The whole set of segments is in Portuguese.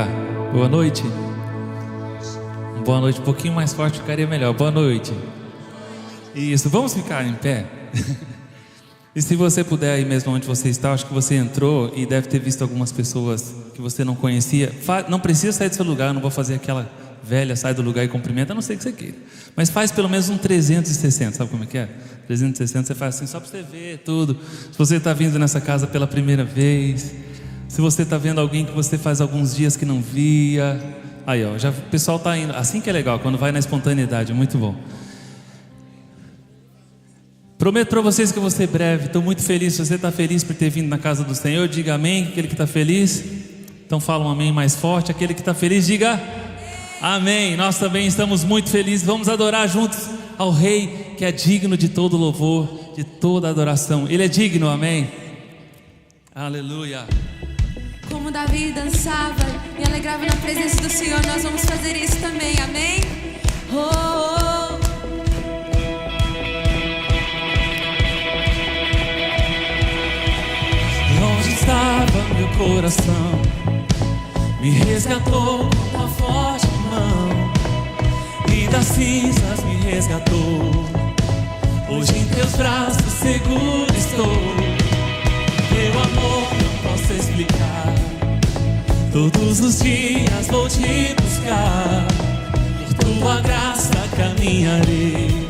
tá? Boa noite. Boa noite, um pouquinho mais forte ficaria melhor. Boa noite. Isso, vamos ficar em pé. E se você puder aí mesmo onde você está, acho que você entrou e deve ter visto algumas pessoas que você não conhecia. Não precisa sair do seu lugar, eu não vou fazer aquela velha, sai do lugar e cumprimenta, a não ser que você queira. Mas faz pelo menos um 360, sabe como é que é? 360 você faz assim só para você ver tudo. Se você está vindo nessa casa pela primeira vez, se você está vendo alguém que você faz alguns dias que não via, aí ó, já o pessoal está indo, assim que é legal, quando vai na espontaneidade, é muito bom. Prometo para vocês que eu vou ser breve. Estou muito feliz. Se você está feliz por ter vindo na casa do Senhor, diga amém. Aquele que está feliz, então fala um amém mais forte. Aquele que está feliz, diga amém. Nós também estamos muito felizes. Vamos adorar juntos ao Rei que é digno de todo louvor, de toda adoração. Ele é digno, amém. Aleluia. Como Davi dançava e alegrava na presença do Senhor, nós vamos fazer isso também, amém? Oh, oh, oh. Onde estava meu coração, me resgatou com tua forte mão, e das cinzas me resgatou. Hoje em teus braços seguro estou. Teu amor não posso explicar. Todos os dias vou te buscar. Por tua graça caminharei,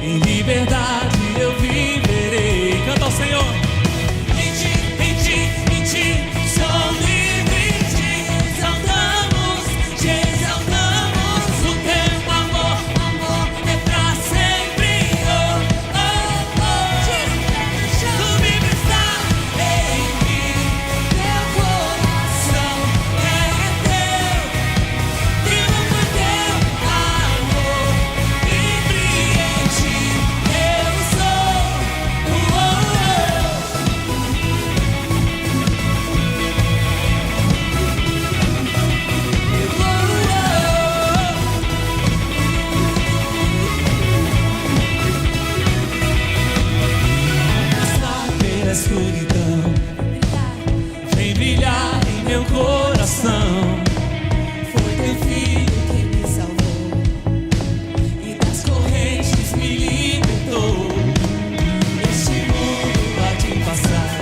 em liberdade eu viverei. Canta ao Senhor. Escuridão, vem brilhar em meu coração. Foi teu filho que me salvou e das correntes me libertou. Este mundo há de passar,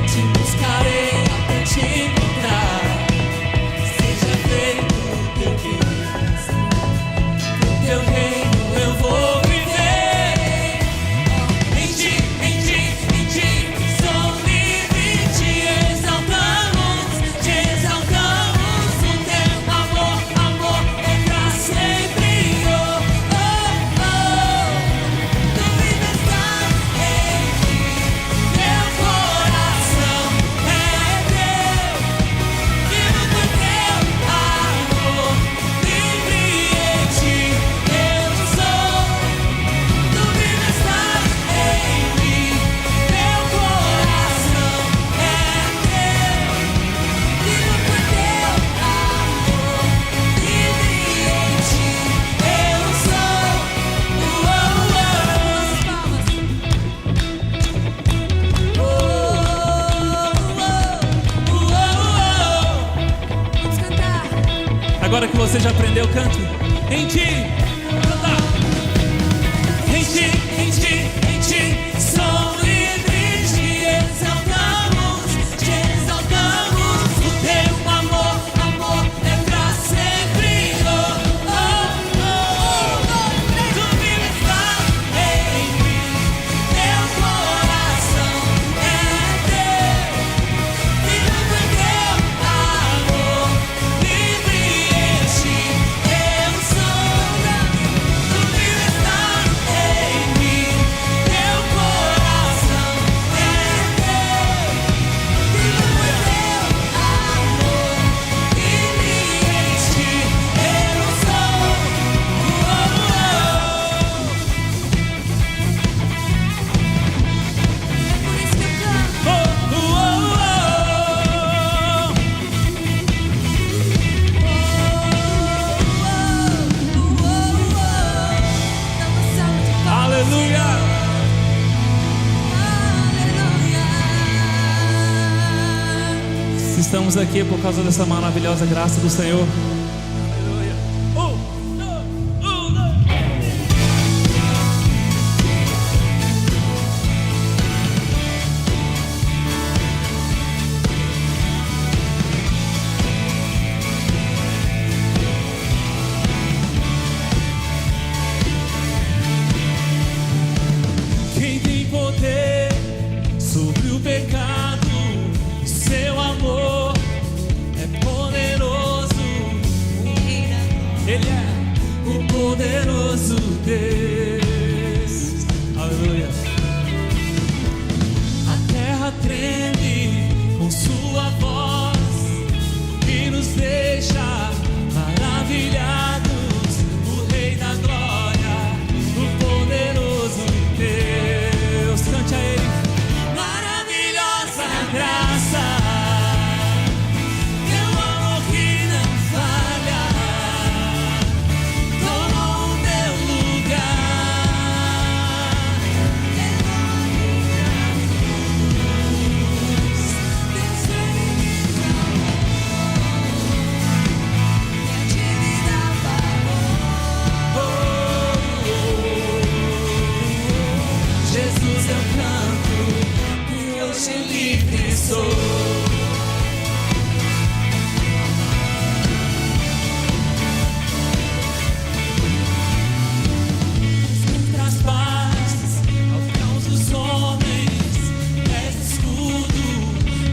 te buscarei até te encontrar. Seja feito o teu querer, no teu reino eu vou viver. Agora que você já aprendeu, canto. Em ti, canta. Em ti, sou livre, te exaltamos, o teu amor é pra sempre. Oh, oh, oh. Tu vive estás em mim, meu coração é teu, vivo por teu amor, livre. Eu sou estamos aqui por causa dessa maravilhosa graça do Senhor. Quem tem poder sobre o pecado, seu amor é poderoso. Ele é o poderoso Deus. Aleluia. A terra treme com sua voz e nos deixa maravilhados. O Rei da Glória, o poderoso Deus. Cante a Ele. Maravilhosa graça, teu amor que não falha, tomou o meu lugar. Levou a minha cruz, Deus veio e me salvou, minha dívida pagou. Jesus, eu canto e hoje livre sou. Traz paz aos caos dos homens, és escudo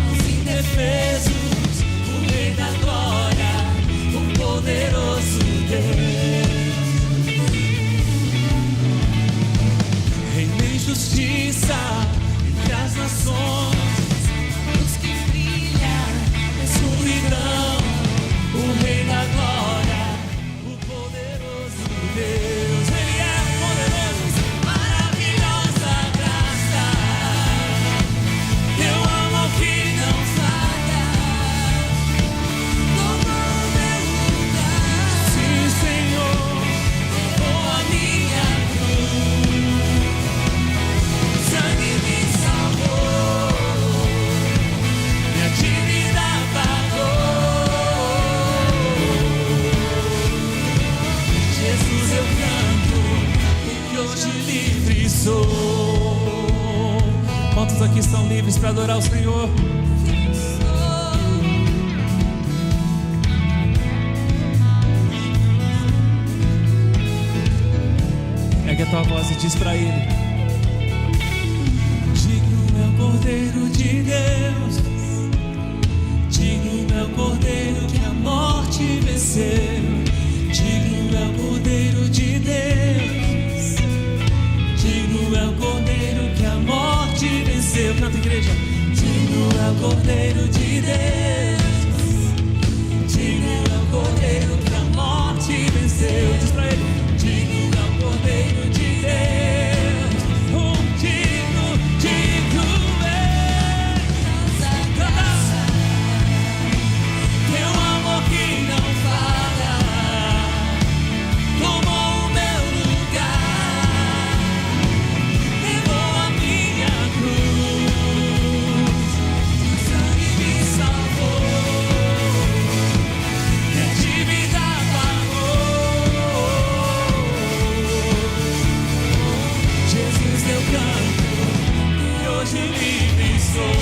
aos indefesos, o Rei da Glória, o poderoso Deus. Reina em justiça entre as nações, luz que brilha na escuridão, o Rei da Glória, o poderoso Deus. Ele é poderoso, maravilhosa graça, teu amor que não falha, tomou o meu lugar. Sim, Senhor, levou a minha cruz, sangue me salvou, minha dívida pagou. Jesus, eu canto, porque hoje livre sou. Quantos aqui estão livres para adorar o Senhor? Ergue a tua voz e diz para Ele: Digno é o Cordeiro de Deus, digno é o Cordeiro que a morte venceu. Digno é o Cordeiro de Deus, digno é o Cordeiro que a morte venceu. Canta, igreja. Digno é o Cordeiro de Deus, digno é o Cordeiro que a morte venceu. Diz pra Ele: digno é o Cordeiro de Deus, digno é. Teu amor que não falha, tomou o meu lugar, levou a minha cruz, sangue me salvou, minha dívida pagou. Jesus, eu canto e hoje livre sou.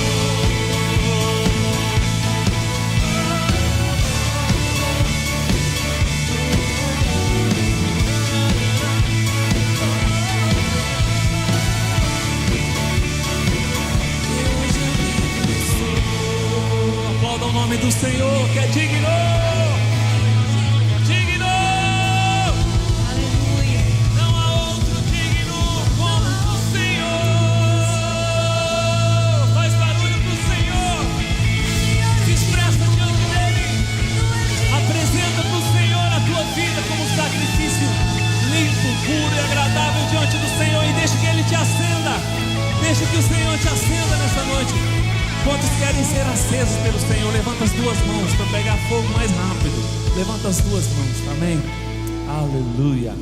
Aplauda o nome do Senhor, que é digno. Digno. Aleluia. Não há outro digno como o Senhor. Faz barulho pro Senhor. Se expressa diante dele. Apresenta pro Senhor a tua vida como um sacrifício limpo, puro e agradável diante do Senhor. E deixa que Ele te acenda. Deixa que o Senhor te acenda nessa noite. Quantos querem ser acesos pelo Senhor? Levanta as duas mãos para pegar fogo mais rápido. Levanta as duas mãos, amém? Aleluia.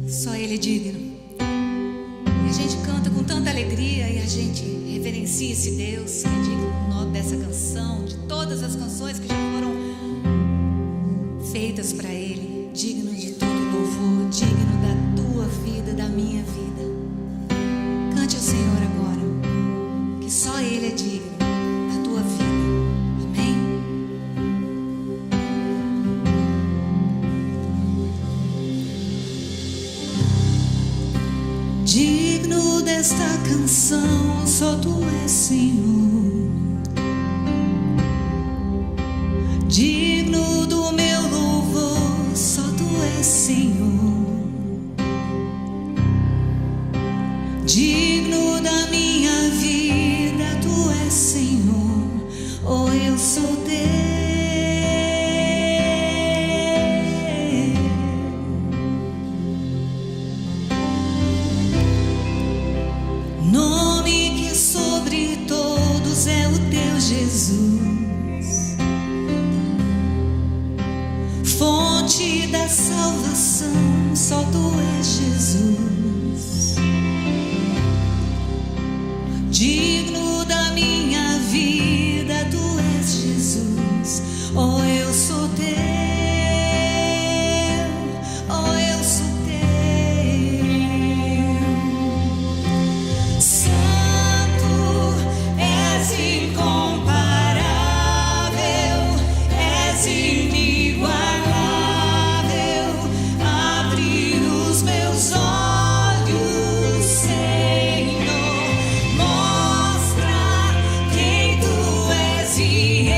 Só Ele é digno. E a gente canta com tanta alegria. conheci esse Deus que é digno dessa canção, de todas as canções que já foram feitas para Ele, digno de todo louvor, digno da tua vida, da minha vida. Cante ao Senhor agora, que só Ele é digno da tua vida. Amém? Digno desta canção, só Tu és, Senhor. Digno do meu louvor, só Tu és, Senhor. Digno da minha vida, Tu és, Senhor. Oh, eu sou Teu. Nome que é sobre todos é o Teu Jesus, fonte da salvação, só Tu és Jesus. Digno da minha vida, Tu és Jesus. Oh, eu sou Teu. Oh, eu sou Teu. Santo, és incomparável, és inigualável. Abre os meus olhos, Senhor, mostra quem Tu és e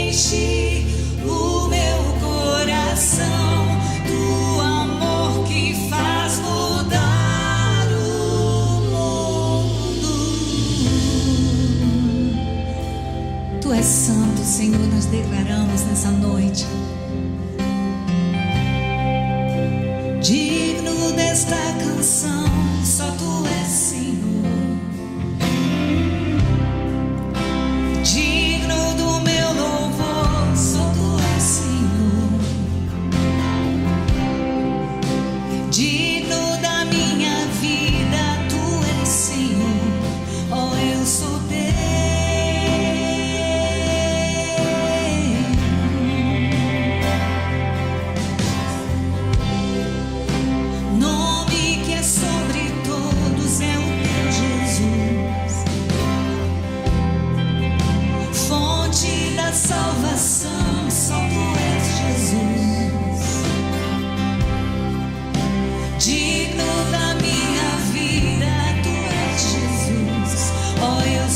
enche o meu coração do amor que faz mudar o mundo. Tu és santo, Senhor, nós declaramos nessa noite. Digno desta canção, só Tu és, Senhor. Digno do meu louvor, só Tu és, Senhor. Digno da minha vida, Tu és, Senhor. Oh, eu sou Teu. Nome que é sobre todos é o Teu Jesus, fonte da salvação, só Tu és Jesus. Digno da minha vida, Tu és Jesus. Oh, eu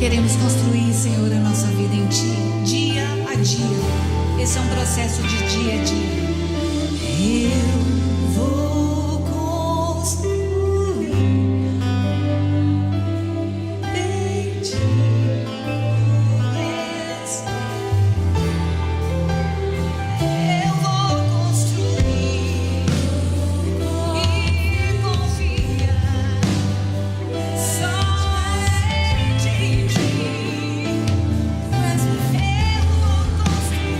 Queremos construir, Senhor, a nossa vida em Ti, dia a dia. Esse é um processo de dia a dia. Eu vou construir em Ti. Eu vou construir e confiar somente em Ti. Eu vou construir.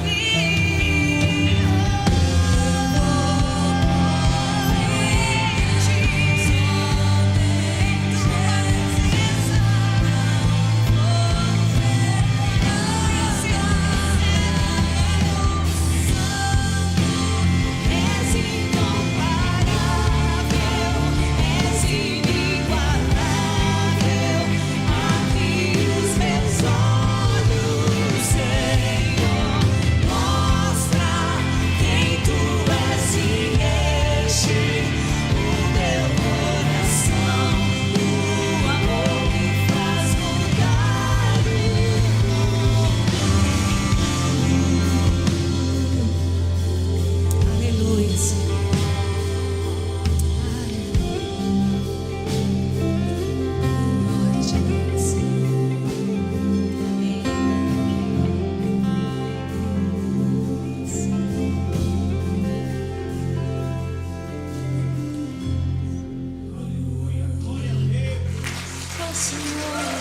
Seguro.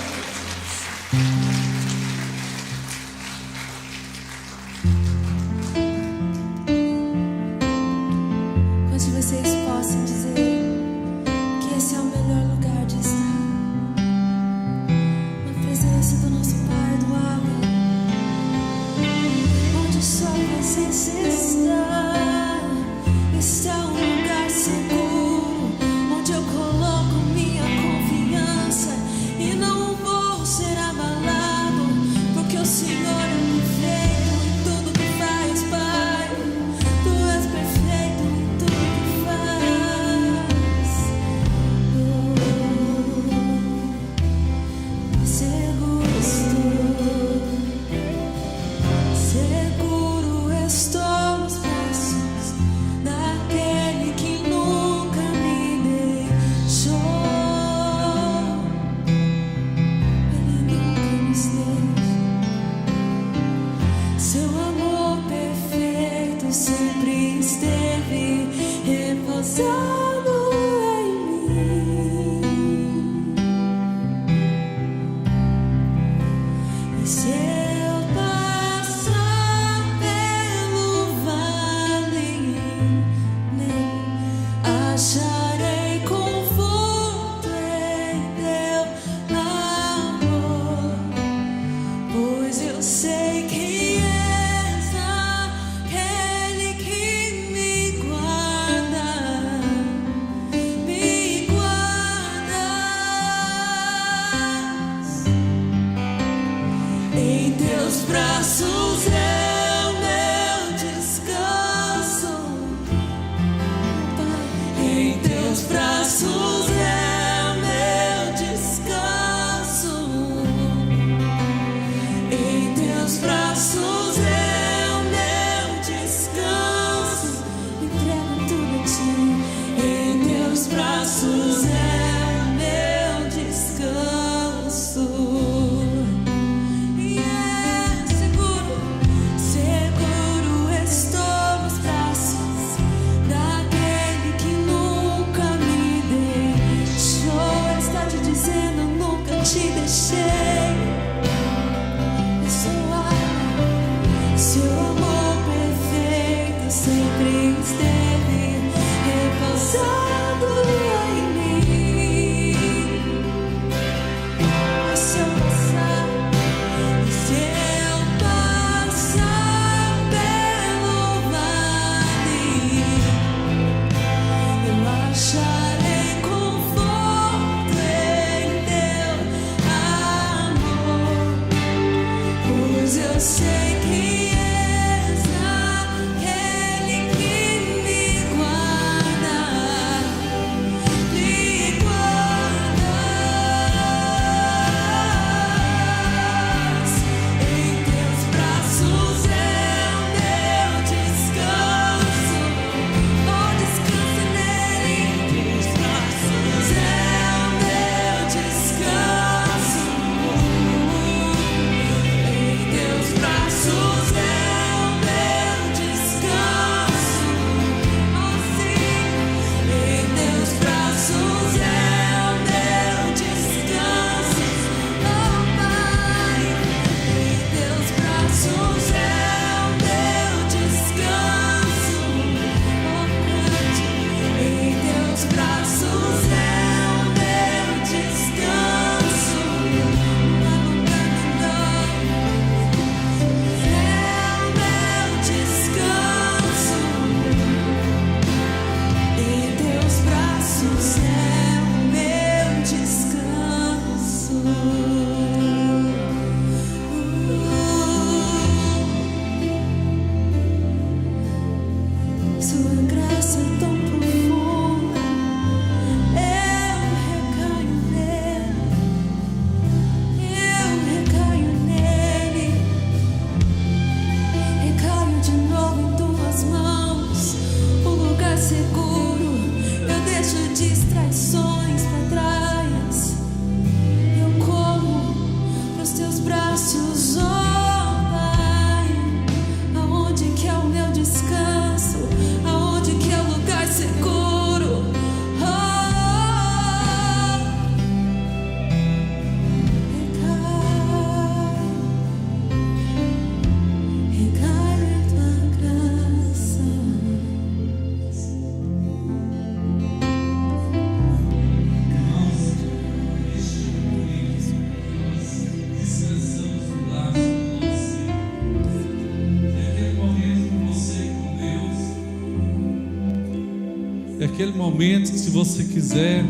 aquele momento, se você quiser,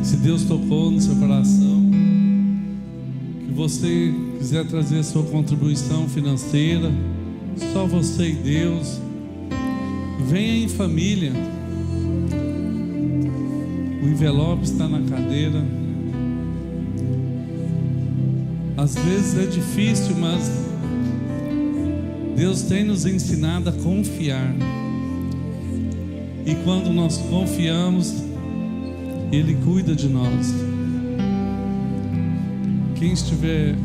se Deus tocou no seu coração, que você quiser trazer a sua contribuição financeira, só você e Deus, venha em família. O envelope está na cadeira. Às vezes é difícil, mas Deus tem nos ensinado a confiar. E quando nós confiamos, Ele cuida de nós. Quem estiver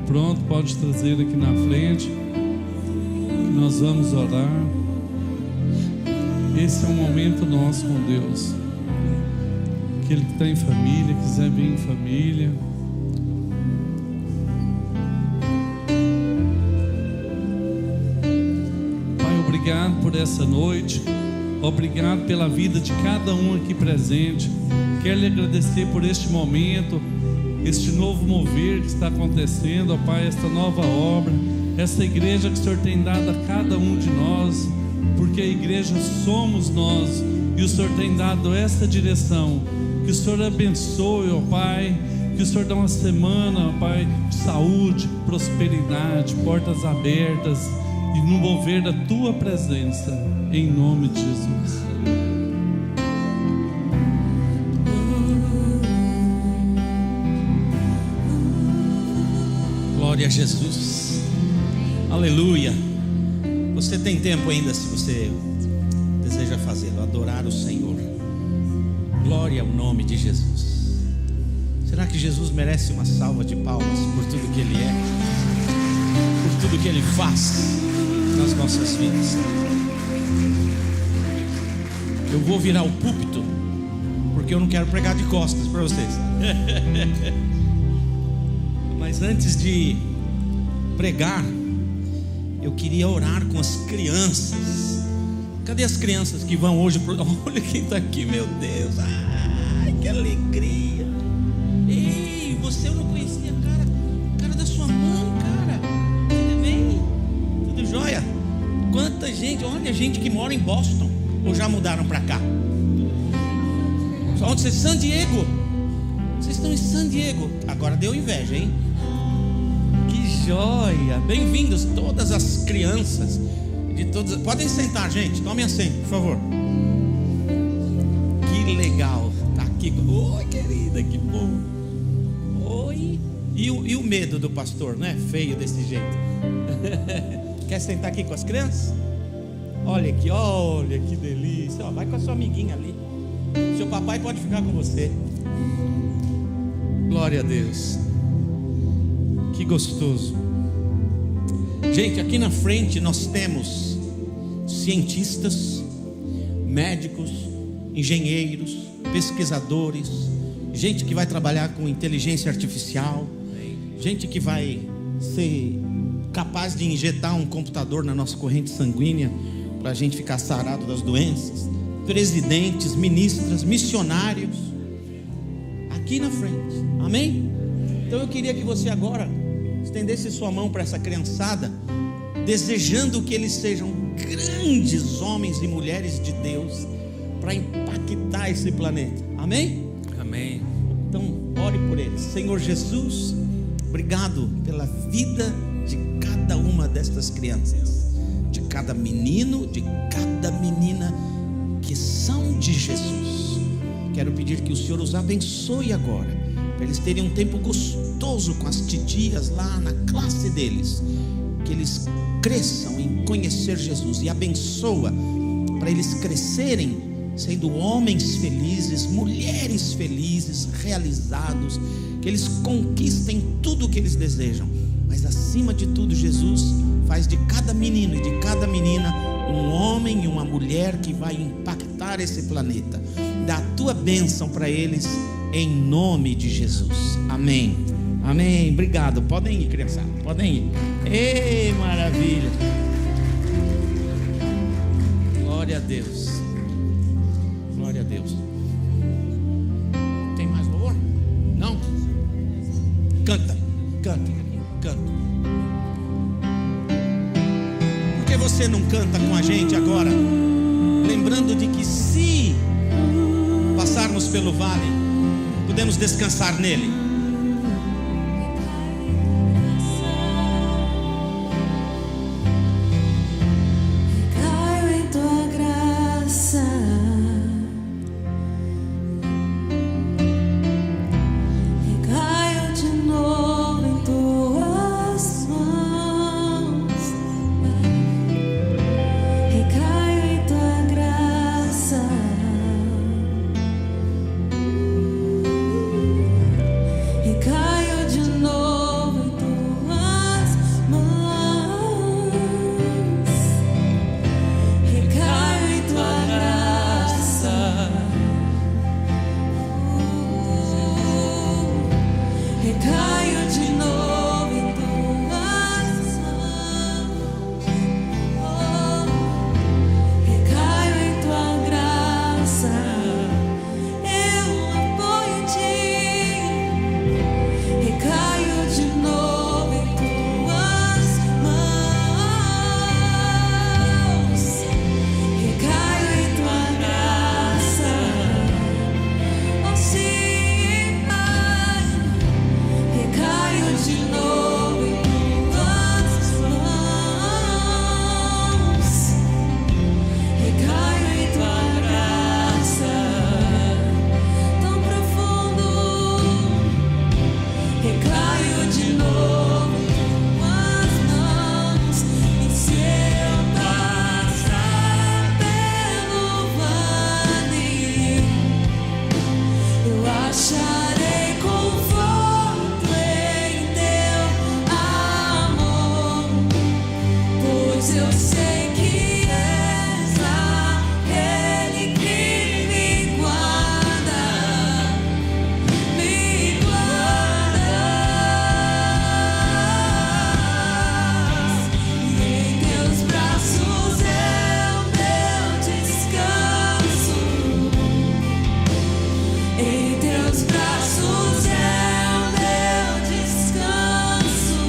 pronto pode trazer aqui na frente, que nós vamos orar. Esse é um momento nosso com Deus. Aquele que está em família, quiser vir em família. Pai, obrigado por essa noite. Obrigado pela vida de cada um aqui presente. Quero lhe agradecer por este momento, este novo mover que está acontecendo, ó Pai, esta nova obra, essa igreja que o Senhor tem dado a cada um de nós, porque a igreja somos nós, e o Senhor tem dado essa direção. Que o Senhor abençoe, ó Pai, que o Senhor dê uma semana, ó Pai, de saúde, prosperidade, portas abertas, e no mover da Tua presença, em nome de Jesus. Glória a Jesus. Aleluia. Você tem tempo ainda, se você deseja fazê-lo, adorar o Senhor. Glória ao nome de Jesus. Será que Jesus merece uma salva de palmas por tudo que Ele é, por tudo que Ele faz nas nossas vidas? Eu vou virar o púlpito, porque eu não quero pregar de costas para vocês. Mas antes de pregar, eu queria orar com as crianças. Cadê as crianças que vão hoje pro... Olha quem está aqui, meu Deus. Ai, que alegria. Ei, você eu não conhecia a cara da sua mãe, cara. Tudo bem? Tudo jóia? Quanta gente, olha, gente que mora em Boston, ou já mudaram para cá? Onde vocês? San Diego. Vocês estão em San Diego. Agora deu inveja, hein? Que joia. Bem-vindos todas as crianças de todas. Podem sentar, gente. Tomem assento, por favor. Que legal. Tá aqui. Oi, querida, que bom. Oi. E o medo do pastor, não é feio desse jeito? Quer sentar aqui com as crianças? Olha aqui, olha que delícia. Ó, vai com a sua amiguinha ali. Seu papai pode ficar com você. Glória a Deus. Que gostoso. Gente, aqui na frente nós temos cientistas, médicos, engenheiros, pesquisadores, gente que vai trabalhar com inteligência artificial, gente que vai ser capaz de injetar um computador na nossa corrente sanguínea para a gente ficar sarado das doenças. Presidentes, ministras, missionários, aqui na frente, amém? Então eu queria que você agora estendesse sua mão para essa criançada, desejando que eles sejam grandes homens e mulheres de Deus, para impactar esse planeta, amém? Amém. Então ore por eles. Senhor Jesus, obrigado pela vida de cada uma destas crianças, de cada menino, de cada menina, que são de Jesus. Quero pedir que o Senhor os abençoe agora, para eles terem um tempo gostoso com as titias lá na classe deles, que eles cresçam em conhecer Jesus, e abençoa para eles crescerem sendo homens felizes, mulheres felizes, realizados, que eles conquistem tudo o que eles desejam. Mas acima de tudo, Jesus, faz de cada menino e de cada menina um homem e uma mulher que vai impactar esse planeta. Dá a tua bênção para eles, em nome de Jesus. Amém. Amém. Obrigado. Podem ir, criançada. Podem ir. Ei, maravilha. Glória a Deus. Glória a Deus. Tem mais louvor? Não? Canta. Canta. Canta. Por que você não canta com a gente agora? lembrando de que se passarmos pelo vale, podemos descansar nele. Recaio em tua graça. Recaio de novo em tuas mãos. Recaio em tua graça. Recaio de novo em tuas mãos. Recaio em tua graça. Recaio de novo em tuas mãos. Recaio em tua graça. Eu apoio em ti. Recaio de novo em tuas mãos. Recaio em tua graça. Oh, sim, Pai. Recaio de novo em tuas mãos. Recaio em tua graça. Tão profundo. Recaio de novo em tuas mãos. E se eu passar pelo vale, eu acharei conforto em teu amor, pois eu sei que és aquele que me guarda. Me guardas, e em teus braços é o meu descanso. Em teus braços é o meu descanso.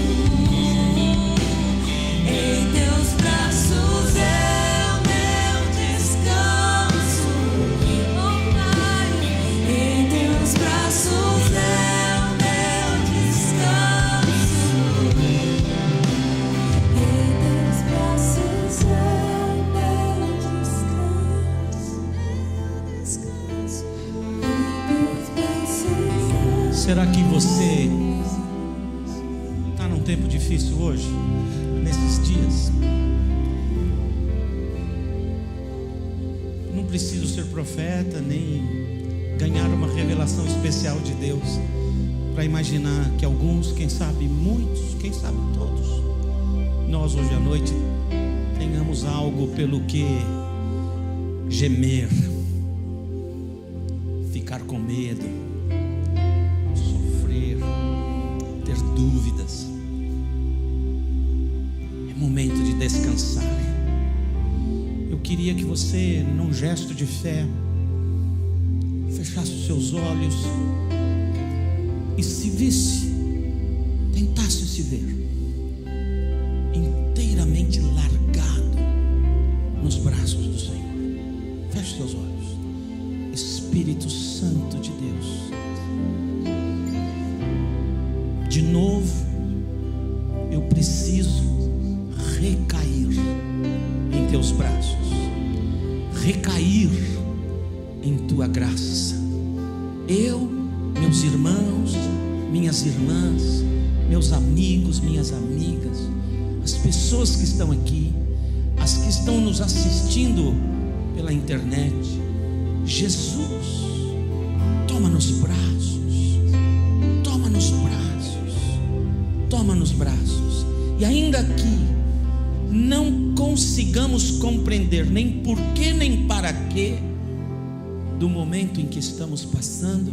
Em teus braços é o meu descanso. Oh, Pai, em teus braços é o meu descanso. Em teus braços é o meu descanso. Será que você está num tempo difícil hoje, nesses dias? Não preciso ser profeta, nem ganhar uma revelação especial de Deus para imaginar que alguns, quem sabe muitos, quem sabe todos, nós hoje à noite tenhamos algo pelo que gemer, ficar com medo, sofrer, ter dúvidas. É momento de descansar. Eu queria que você, num gesto de fé, fechasse os seus olhos e se visse, tentasse se ver inteiramente largado nos braços do Senhor. Feche seus olhos. Espírito Santo de Deus, de novo eu preciso recair em teus braços, recair em tua graça. Eu, meus irmãos, minhas irmãs, meus amigos, minhas amigas, as pessoas que estão aqui, as que estão nos assistindo pela internet, Jesus, toma nos braços, toma nos braços, toma nos braços. E ainda que não consigamos compreender nem porquê nem para quê do momento em que estamos passando,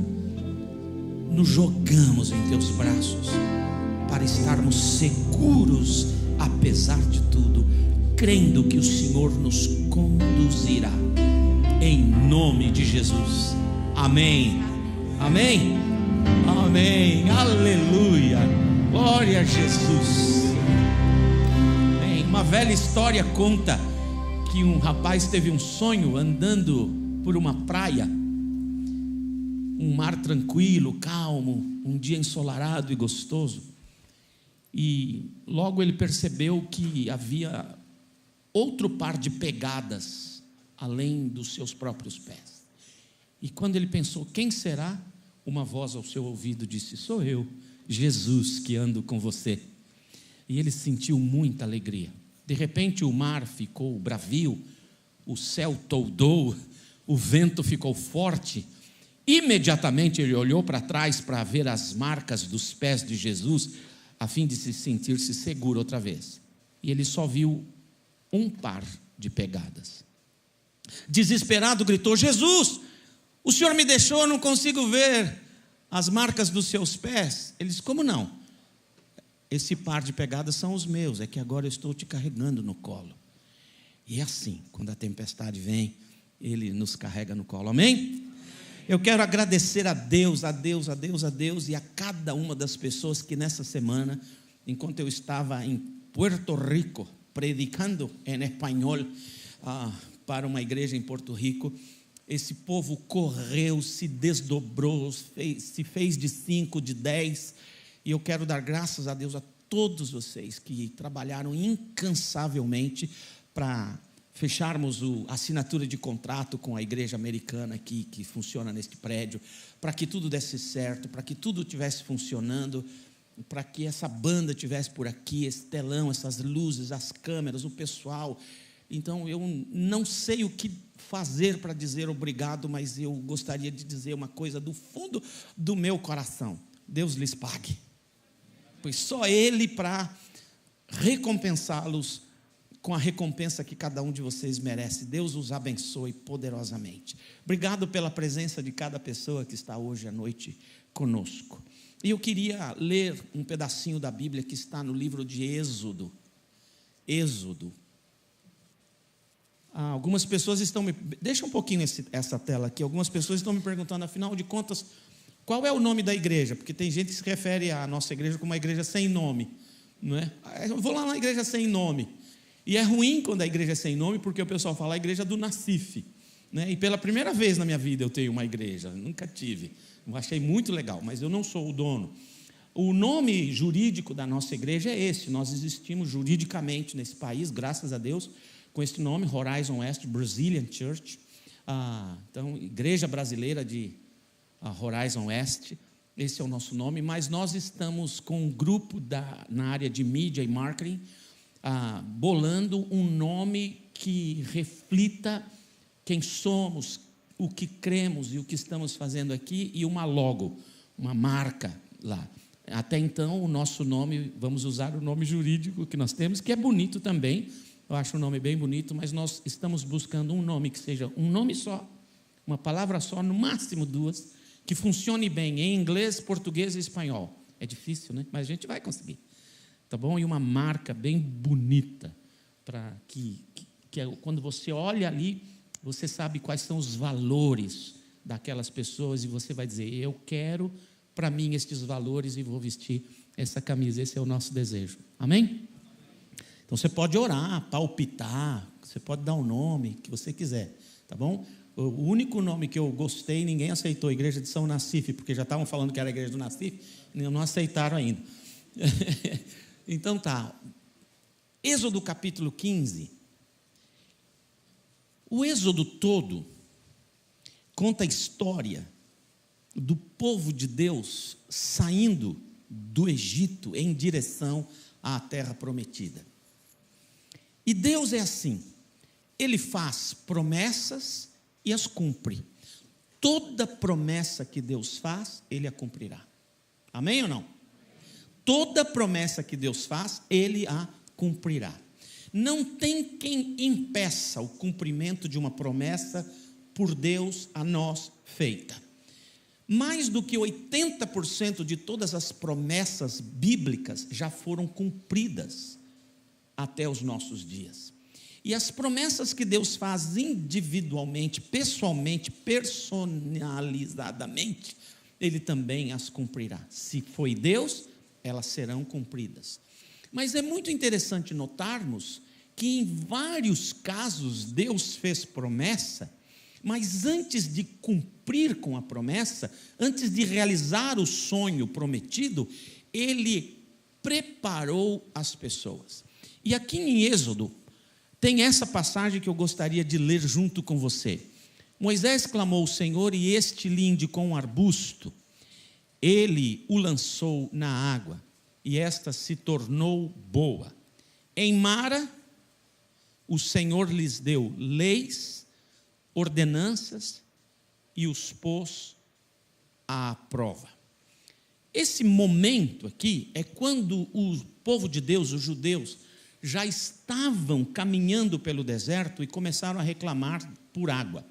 nos jogamos em teus braços para estarmos seguros, apesar de tudo, crendo que o Senhor nos conduzirá, em nome de Jesus. Amém, amém, amém, aleluia, glória a Jesus. Bem, uma velha história conta que um rapaz teve um sonho andando por uma praia, um mar tranquilo, calmo, um dia ensolarado e gostoso, e logo ele percebeu que havia outro par de pegadas além dos seus próprios pés. E quando ele pensou, quem será? Uma voz ao seu ouvido disse, sou eu, Jesus, que ando com você. E ele sentiu muita alegria. De repente o mar ficou bravio, o céu toldou, o vento ficou forte. Imediatamente ele olhou para trás para ver as marcas dos pés de Jesus, a fim de se sentir-se seguro outra vez. E ele só viu um par de pegadas. Desesperado gritou, Jesus, o Senhor me deixou, eu não consigo ver as marcas dos seus pés. Ele disse, como não? Esse par de pegadas são os meus, é que agora eu estou te carregando no colo. E é assim, quando a tempestade vem, Ele nos carrega no colo, amém? Eu quero agradecer a Deus e a cada uma das pessoas que nessa semana, enquanto eu estava em Puerto Rico, predicando em espanhol para uma igreja em Porto Rico, esse povo correu, se desdobrou, se fez de 5, de 10, e eu quero dar graças a Deus a todos vocês que trabalharam incansavelmente para fecharmos a assinatura de contrato com a igreja americana aqui, que funciona neste prédio, para que tudo desse certo, para que tudo estivesse funcionando, para que essa banda estivesse por aqui, esse telão, essas luzes, as câmeras, o pessoal. Então eu não sei o que fazer para dizer obrigado, mas eu gostaria de dizer uma coisa do fundo do meu coração: Deus lhes pague, pois só Ele para recompensá-los com a recompensa que cada um de vocês merece. Deus os abençoe poderosamente. Obrigado pela presença de cada pessoa que está hoje à noite conosco. E eu queria ler um pedacinho da Bíblia que está no livro de Êxodo. Êxodo. Algumas pessoas estão me... Deixa um pouquinho essa tela aqui. Algumas pessoas estão me perguntando, afinal de contas, qual é o nome da igreja? Porque tem gente que se refere à nossa igreja como uma igreja sem nome, não é? Eu vou lá na igreja sem nome. E é ruim quando a igreja é sem nome, porque o pessoal fala a igreja do Nacife, né? E pela primeira vez na minha vida eu tenho uma igreja, nunca tive. Eu achei muito legal, mas eu não sou o dono. O nome jurídico da nossa igreja é esse. Nós existimos juridicamente nesse país, graças a Deus, com esse nome, Horizon West Brazilian Church. Então, Igreja Brasileira de Horizon West, esse é o nosso nome. Mas nós estamos com um grupo na área de mídia e marketing, bolando um nome que reflita quem somos, o que cremos e o que estamos fazendo aqui, e uma logo, uma marca lá. Até então, o nosso nome, vamos usar o nome jurídico que nós temos, que é bonito também, eu acho o nome bem bonito, mas nós estamos buscando um nome que seja um nome só, uma palavra só, no máximo 2, que funcione bem em inglês, português e espanhol. É difícil, né? Mas a gente vai conseguir. Tá bom? E uma marca bem bonita, para que quando você olha ali, você sabe quais são os valores daquelas pessoas, e você vai dizer, eu quero para mim estes valores e vou vestir essa camisa. Esse é o nosso desejo. Amém? Então você pode orar, palpitar, você pode dar o nome que você quiser, tá bom? O único nome que eu gostei, ninguém aceitou, Igreja de São Nacife, porque já estavam falando que era a Igreja do Nacife, não aceitaram ainda. Então tá, Êxodo capítulo 15. O Êxodo todo conta a história do povo de Deus saindo do Egito em direção à terra prometida. E Deus é assim, Ele faz promessas e as cumpre. Toda promessa que Deus faz, Ele a cumprirá. Amém ou não? Toda promessa que Deus faz, Ele a cumprirá. Não tem quem impeça o cumprimento de uma promessa por Deus a nós feita. Mais do que 80% de todas as promessas bíblicas já foram cumpridas até os nossos dias. E as promessas que Deus faz individualmente, pessoalmente, personalizadamente, Ele também as cumprirá. Se foi Deus, elas serão cumpridas. Mas é muito interessante notarmos que em vários casos Deus fez promessa, mas antes de cumprir com a promessa, antes de realizar o sonho prometido, Ele preparou as pessoas. E aqui em Êxodo, tem essa passagem que eu gostaria de ler junto com você. Moisés clamou ao Senhor e este lhe indicou um arbusto. Ele o lançou na água e esta se tornou boa. Em Mara, o Senhor lhes deu leis, ordenanças e os pôs à prova. Esse momento aqui é quando o povo de Deus, os judeus, já estavam caminhando pelo deserto e começaram a reclamar por água.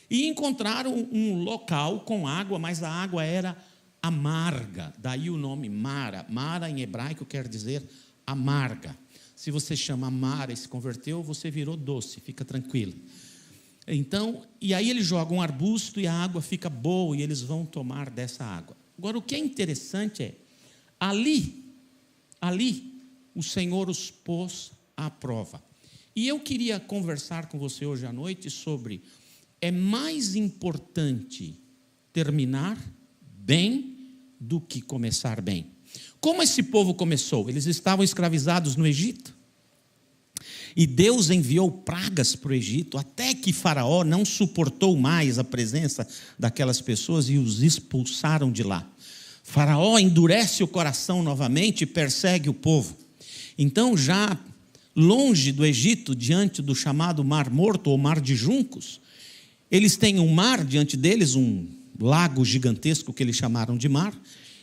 E encontraram um local com água, mas a água era amarga, daí o nome Mara. Mara em hebraico quer dizer amarga. Se você chama Mara e se converteu, você virou doce, fica tranquilo. Então, e aí eles jogam um arbusto e a água fica boa e eles vão tomar dessa água. Agora, o que é interessante é, ali, o Senhor os pôs à prova. E eu queria conversar com você hoje à noite sobre, é mais importante terminar bem do que começar bem. Como esse povo começou? Eles estavam escravizados no Egito. E Deus enviou pragas para o Egito, até que Faraó não suportou mais a presença daquelas pessoas e os expulsaram de lá. Faraó endurece o coração novamente e persegue o povo. Então, já longe do Egito, diante do chamado Mar Morto ou Mar de Juncos, eles têm um mar diante deles, um lago gigantesco que eles chamaram de mar,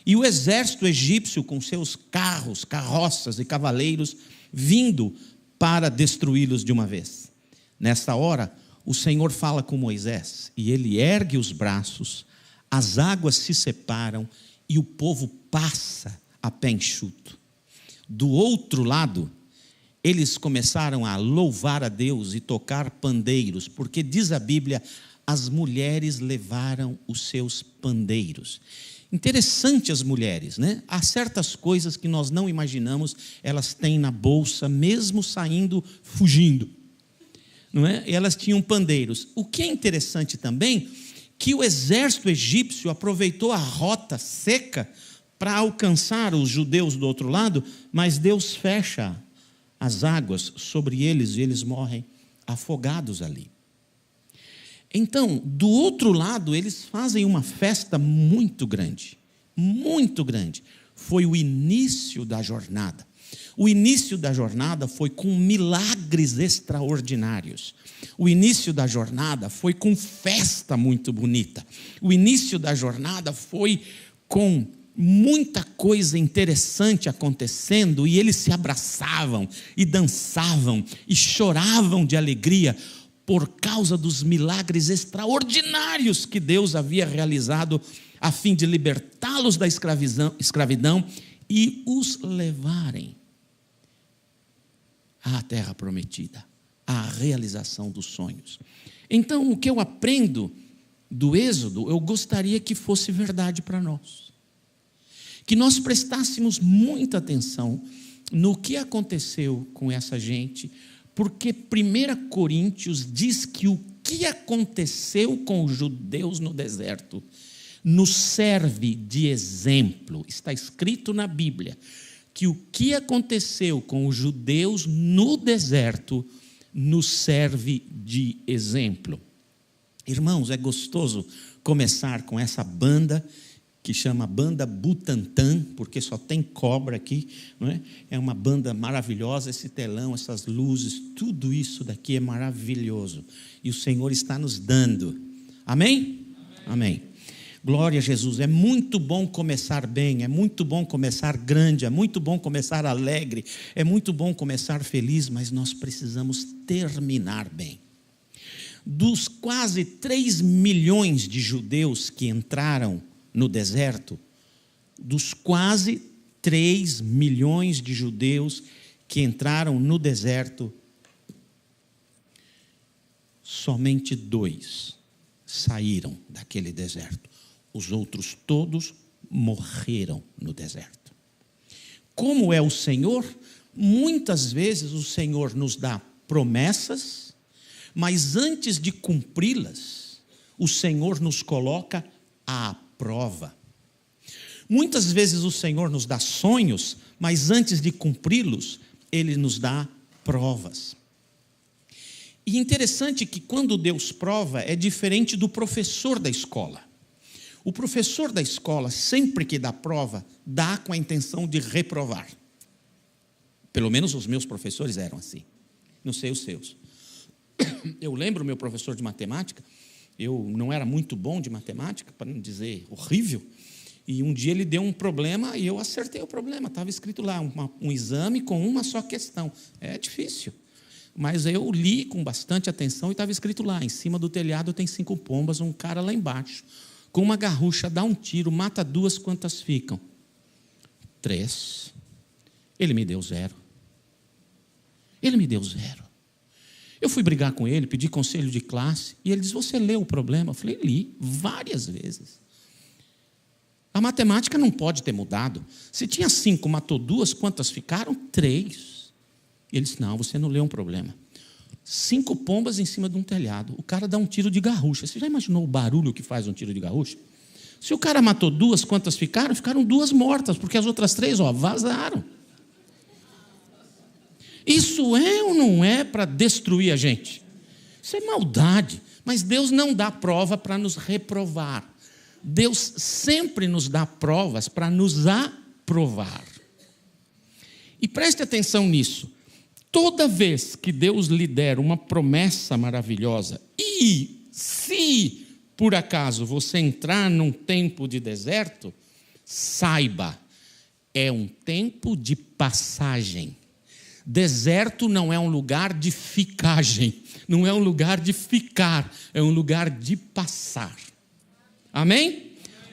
e o exército egípcio com seus carros, carroças e cavaleiros vindo para destruí-los de uma vez. Nessa hora, o Senhor fala com Moisés, e ele ergue os braços, as águas se separam e o povo passa a pé enxuto. Do outro lado, eles começaram a louvar a Deus e tocar pandeiros, porque diz a Bíblia, as mulheres levaram os seus pandeiros. Interessante as mulheres, né? Há certas coisas que nós não imaginamos, elas têm na bolsa, mesmo saindo, fugindo, não é? E elas tinham pandeiros. O que é interessante também, que o exército egípcio aproveitou a rota seca para alcançar os judeus do outro lado, mas Deus fecha as águas sobre eles e eles morrem afogados ali. Então, do outro lado, eles fazem uma festa muito grande, muito grande. Foi o início da jornada. O início da jornada foi com milagres extraordinários. O início da jornada foi com festa muito bonita. O início da jornada foi com muita coisa interessante acontecendo, e eles se abraçavam, e dançavam, e choravam de alegria, por causa dos milagres extraordinários que Deus havia realizado, a fim de libertá-los da escravidão e os levarem à terra prometida, à realização dos sonhos. Então, o que eu aprendo do Êxodo, eu gostaria que fosse verdade para nós. Que nós prestássemos muita atenção no que aconteceu com essa gente, porque 1 Coríntios diz que o que aconteceu com os judeus no deserto nos serve de exemplo. Está escrito na Bíblia que o que aconteceu com os judeus no deserto nos serve de exemplo. Irmãos, é gostoso começar com essa banda que chama Banda Butantã, porque só tem cobra aqui, não é? É uma banda maravilhosa, esse telão, essas luzes, tudo isso daqui é maravilhoso. E o Senhor está nos dando. Amém? Amém. Glória a Jesus. É muito bom começar bem, é muito bom começar grande, é muito bom começar alegre, é muito bom começar feliz, mas nós precisamos terminar bem. Dos quase 3 milhões de judeus que entraram no deserto, dos quase 3 milhões de judeus que entraram no deserto, somente 2 saíram daquele deserto. Os outros todos morreram no deserto. Como é o Senhor? Muitas vezes o Senhor nos dá promessas, mas antes de cumpri-las, o Senhor nos coloca à prova. Muitas vezes o Senhor nos dá sonhos, mas antes de cumpri-los, Ele nos dá provas. E interessante que quando Deus prova, é diferente do professor da escola. O professor da escola, sempre que dá prova, dá com a intenção de reprovar. Pelo menos os meus professores eram assim. Não sei os seus. Eu lembro o meu professor de matemática, eu não era muito bom de matemática, para não dizer horrível, e um dia ele deu um problema e eu acertei o problema. Estava escrito lá, um exame com uma só questão. É difícil. Mas eu li com bastante atenção e estava escrito lá, em cima do telhado tem 5 pombas, um cara lá embaixo, com uma garrucha, dá um tiro, mata 2, quantas ficam? 3. Ele me deu 0. Ele me deu 0. Eu fui brigar com ele, pedi conselho de classe, e ele disse, você leu o problema? Eu falei, li, várias vezes. A matemática não pode ter mudado. Se tinha 5, matou 2, quantas ficaram? 3. Ele disse, não, você não leu um problema. 5 pombas em cima de um telhado. O cara dá um tiro de garrucha. Você já imaginou o barulho que faz um tiro de garrucha? Se o cara matou 2, quantas ficaram? Ficaram 2 mortas, porque as outras 3, vazaram. Isso é ou não é para destruir a gente? Isso é maldade. Mas Deus não dá prova para nos reprovar. Deus sempre nos dá provas para nos aprovar. E preste atenção nisso. Toda vez que Deus lhe der uma promessa maravilhosa, e se por acaso você entrar num tempo de deserto, saiba, é um tempo de passagem. Deserto não é um lugar de ficagem, não é um lugar de ficar, é um lugar de passar. Amém?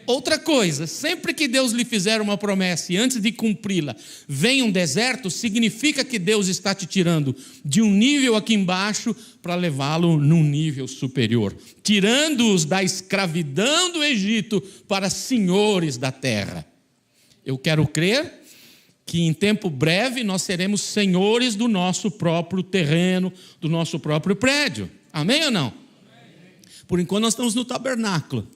Outra coisa, sempre que Deus lhe fizer uma promessa e antes de cumpri-la, vem um deserto, significa que Deus está te tirando de um nível aqui embaixo para levá-lo num nível superior, tirando-os da escravidão do Egito para senhores da terra. Eu quero crer que em tempo breve nós seremos senhores do nosso próprio terreno, do nosso próprio prédio. Amém ou não? Por enquanto nós estamos no tabernáculo.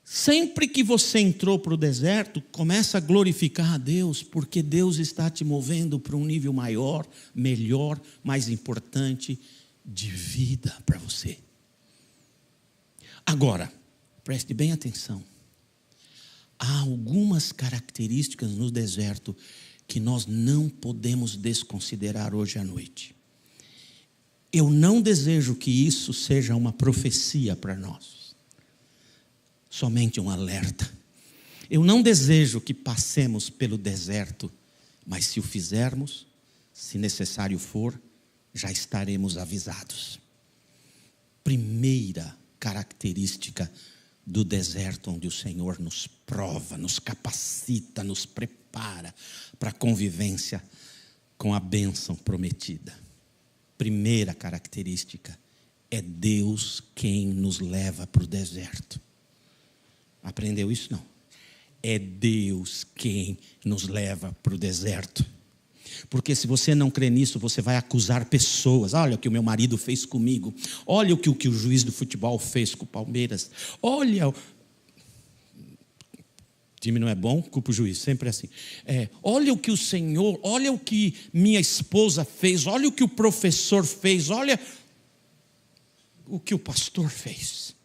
Sempre que você entrou para o deserto, começa a glorificar a Deus, porque Deus está te movendo para um nível maior, melhor, mais importante de vida para você. Agora, preste bem atenção. Há algumas características no deserto que nós não podemos desconsiderar hoje à noite. Eu não desejo que isso seja uma profecia para nós. Somente um alerta. Eu não desejo que passemos pelo deserto, mas se o fizermos, se necessário for, já estaremos avisados. Primeira característica do deserto, onde o Senhor nos prova, nos capacita, nos prepara para a convivência com a bênção prometida. Primeira característica, é Deus quem nos leva para o deserto. Aprendeu isso? Não. É Deus quem nos leva para o deserto. Porque se você não crê nisso, você vai acusar pessoas. Olha o que o meu marido fez comigo. Olha o que o juiz do futebol fez com o Palmeiras. Olha, o time não é bom, culpa o juiz, sempre é assim. Olha o que o Senhor, olha o que minha esposa fez, olha o que o professor fez, olha o que o pastor fez.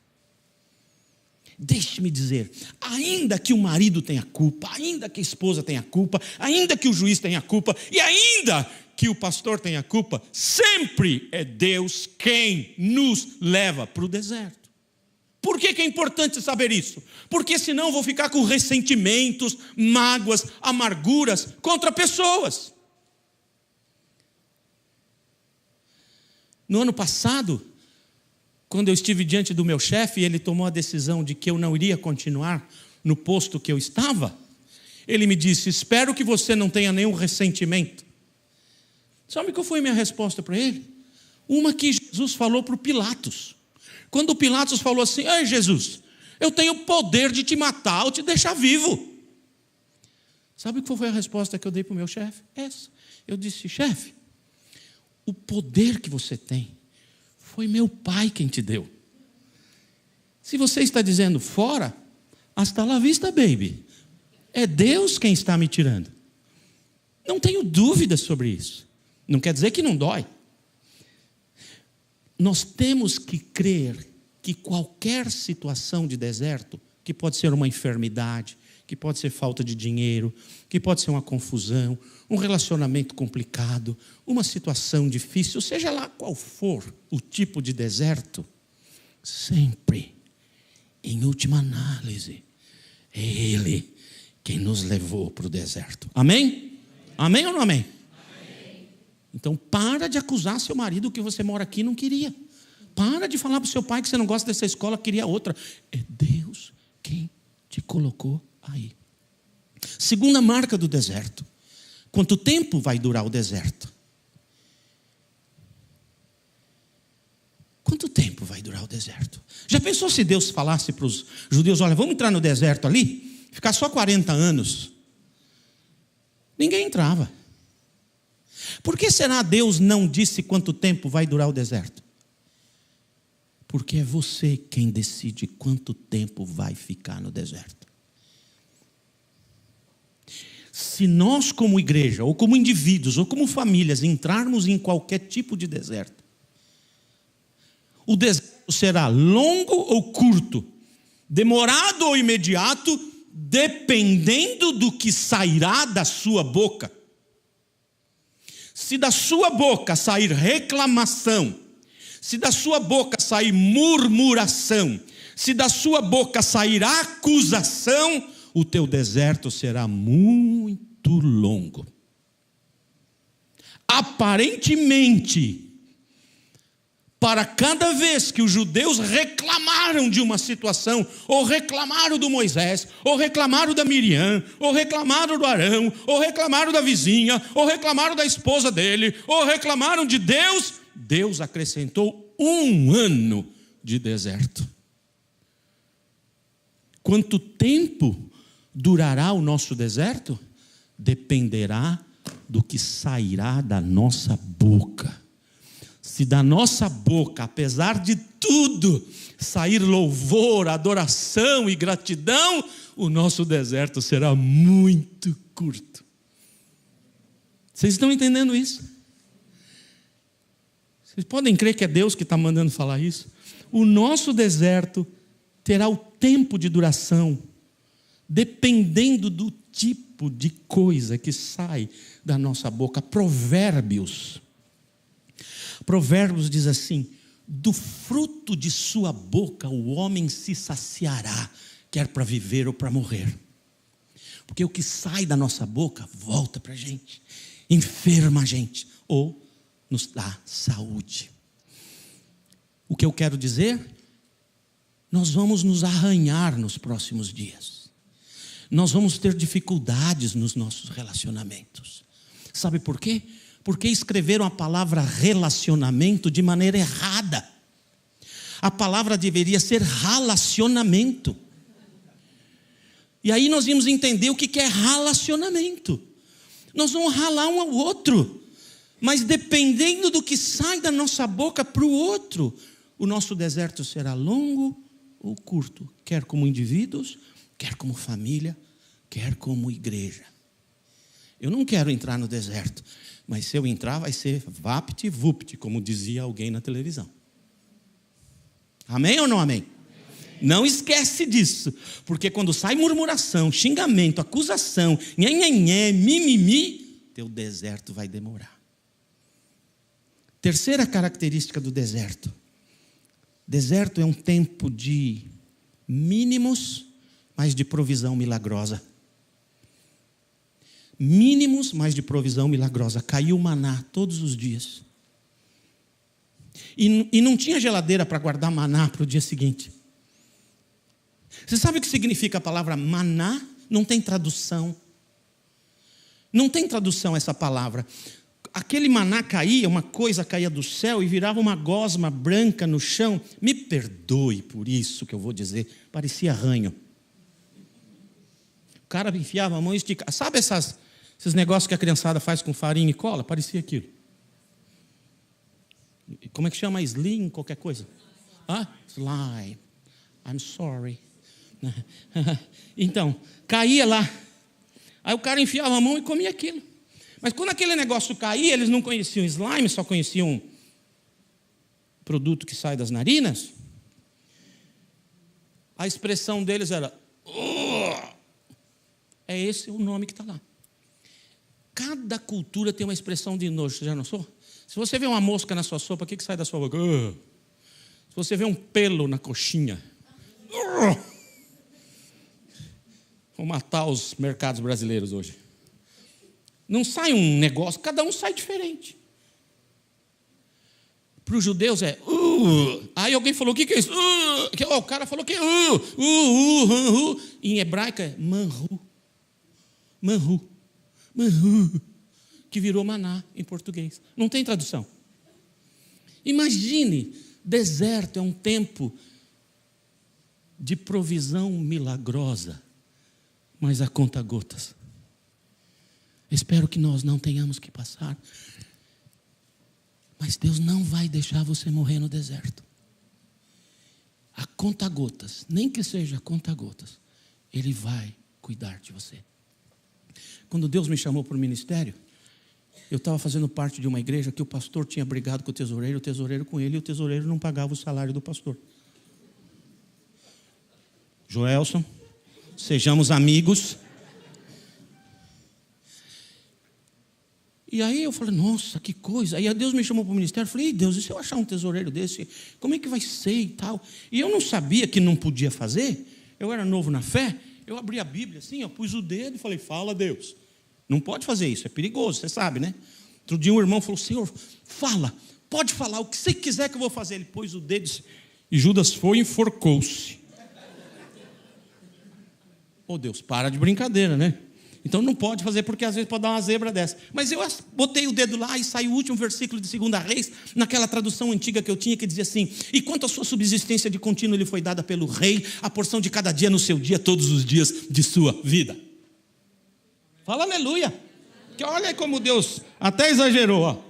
Deixe-me dizer, ainda que o marido tenha culpa, ainda que a esposa tenha culpa, ainda que o juiz tenha culpa, e ainda que o pastor tenha culpa, sempre é Deus quem nos leva para o deserto. Por que é importante saber isso? Porque senão eu vou ficar com ressentimentos, mágoas, amarguras contra pessoas. No ano passado, quando eu estive diante do meu chefe, ele tomou a decisão de que eu não iria continuar no posto que eu estava. Ele me disse, espero que você não tenha nenhum ressentimento. Sabe qual foi a minha resposta para ele? Uma que Jesus falou para o Pilatos. Quando o Pilatos falou assim, ei Jesus, eu tenho o poder de te matar ou te deixar vivo. Sabe qual foi a resposta que eu dei para o meu chefe? Essa. Eu disse: chefe, o poder que você tem foi meu pai quem te deu. Se você está dizendo fora, hasta la vista, baby. É Deus quem está me tirando. Não tenho dúvidas sobre isso. Não quer dizer que não dói. Nós temos que crer que qualquer situação de deserto, que pode ser uma enfermidade, que pode ser falta de dinheiro, que pode ser uma confusão, um relacionamento complicado, uma situação difícil, seja lá qual for o tipo de deserto, sempre, em última análise, é Ele quem nos levou para o deserto. Amém? Amém ou não amém? Amém. Então para de acusar seu marido que você mora aqui e não queria. Para de falar para o seu pai que você não gosta dessa escola, queria outra. É Deus quem te colocou aí. Segunda marca do deserto. Quanto tempo vai durar o deserto? Quanto tempo vai durar o deserto? Já pensou se Deus falasse para os judeus: olha, vamos entrar no deserto ali, ficar só 40 anos? Ninguém entrava. Por que será Deus não disse quanto tempo vai durar o deserto? Porque é você quem decide quanto tempo vai ficar no deserto. Se nós como igreja, ou como indivíduos, ou como famílias, entrarmos em qualquer tipo de deserto, o deserto será longo ou curto, demorado ou imediato, dependendo do que sairá da sua boca. Se da sua boca sair reclamação, se da sua boca sair murmuração, se da sua boca sair acusação, o teu deserto será muito longo. Aparentemente, para cada vez que os judeus reclamaram de uma situação, ou reclamaram do Moisés, ou reclamaram da Miriam, ou reclamaram do Arão, ou reclamaram da vizinha, ou reclamaram da esposa dele, ou reclamaram de Deus, Deus acrescentou 1 ano de deserto. Quanto tempo durará o nosso deserto? Dependerá do que sairá da nossa boca. Se da nossa boca, apesar de tudo, sair louvor, adoração e gratidão, o nosso deserto será muito curto. Vocês estão entendendo isso? Vocês podem crer que é Deus que está mandando falar isso? O nosso deserto terá o tempo de duração, dependendo do tipo de coisa que sai da nossa boca. Provérbios diz assim: do fruto de sua boca o homem se saciará, quer para viver ou para morrer. Porque o que sai da nossa boca volta para a gente, enferma a gente, ou nos dá saúde. O que eu quero dizer? Nós vamos nos arranhar nos próximos dias. Nós vamos ter dificuldades nos nossos relacionamentos. Sabe por quê? Porque escreveram a palavra relacionamento de maneira errada. A palavra deveria ser relacionamento. E aí nós vamos entender o que é relacionamento. Nós vamos ralar um ao outro. Mas dependendo do que sai da nossa boca para o outro, o nosso deserto será longo ou curto. Quer como indivíduos, quer como família, quer como igreja. Eu não quero entrar no deserto, mas se eu entrar vai ser vapt-vupt, como dizia alguém na televisão. Amém ou não amém? Não esquece disso, porque quando sai murmuração, xingamento, acusação, nhenhenhé, mimimi, teu deserto vai demorar. Terceira característica do deserto. Deserto é um tempo de mínimos, mas de provisão milagrosa. Mínimos, mas de provisão milagrosa. Caiu maná todos os dias. E não tinha geladeira para guardar maná para o dia seguinte. Você sabe o que significa a palavra maná? Não tem tradução. Não tem tradução essa palavra. Aquele maná caía, uma coisa caía do céu e virava uma gosma branca no chão. Me perdoe por isso que eu vou dizer, parecia ranho. cara enfiava a mão e esticava. Sabe esses negócios que a criançada faz com farinha e cola? Parecia aquilo. Como é que chama? Slim, qualquer coisa? Slime. I'm sorry. Então, caía lá. Aí o cara enfiava a mão e comia aquilo. Mas quando aquele negócio caía, eles não conheciam slime, só conheciam produto que sai das narinas. A expressão deles era: é esse o nome que está lá. Cada cultura tem uma expressão de nojo. Você já notou? Se você vê uma mosca na sua sopa, o que sai da sua boca? Se você vê um pelo na coxinha, vou matar os mercados brasileiros hoje. Não sai um negócio, cada um sai diferente. Para os judeus é Aí alguém falou: o que é isso? O cara falou que em hebraico é manhu. Manhu. Manhu. Que virou maná em português. Não tem tradução. Imagine, deserto é um tempo de provisão milagrosa, mas a conta-gotas. Espero que nós não tenhamos que passar. Mas Deus não vai deixar você morrer no deserto. A conta-gotas, nem que seja a conta-gotas, Ele vai cuidar de você. Quando Deus me chamou para o ministério, eu estava fazendo parte de uma igreja que o pastor tinha brigado com o tesoureiro com ele, e o tesoureiro não pagava o salário do pastor. Joelson, sejamos amigos. E aí eu falei: nossa, que coisa. Aí Deus me chamou para o ministério. Eu falei: Deus, e se eu achar um tesoureiro desse, como é que vai ser e tal? E eu não sabia que não podia fazer. Eu era novo na fé. Eu abri a Bíblia assim, eu pus o dedo e falei: fala, Deus. Não pode fazer isso, é perigoso, você sabe, né? Outro dia um irmão falou: Senhor, fala, pode falar, o que você quiser que eu vou fazer. Ele pôs o dedo e Judas foi e enforcou-se. Oh Deus, para de brincadeira, né? Então não pode fazer, porque às vezes pode dar uma zebra dessa. Mas eu botei o dedo lá e saiu o último versículo de 2 Reis, naquela tradução antiga que eu tinha, que dizia assim: e quanto à sua subsistência de contínuo lhe foi dada pelo rei, a porção de cada dia no seu dia, todos os dias de sua vida. Fala aleluia. Que olha aí como Deus até exagerou, ó.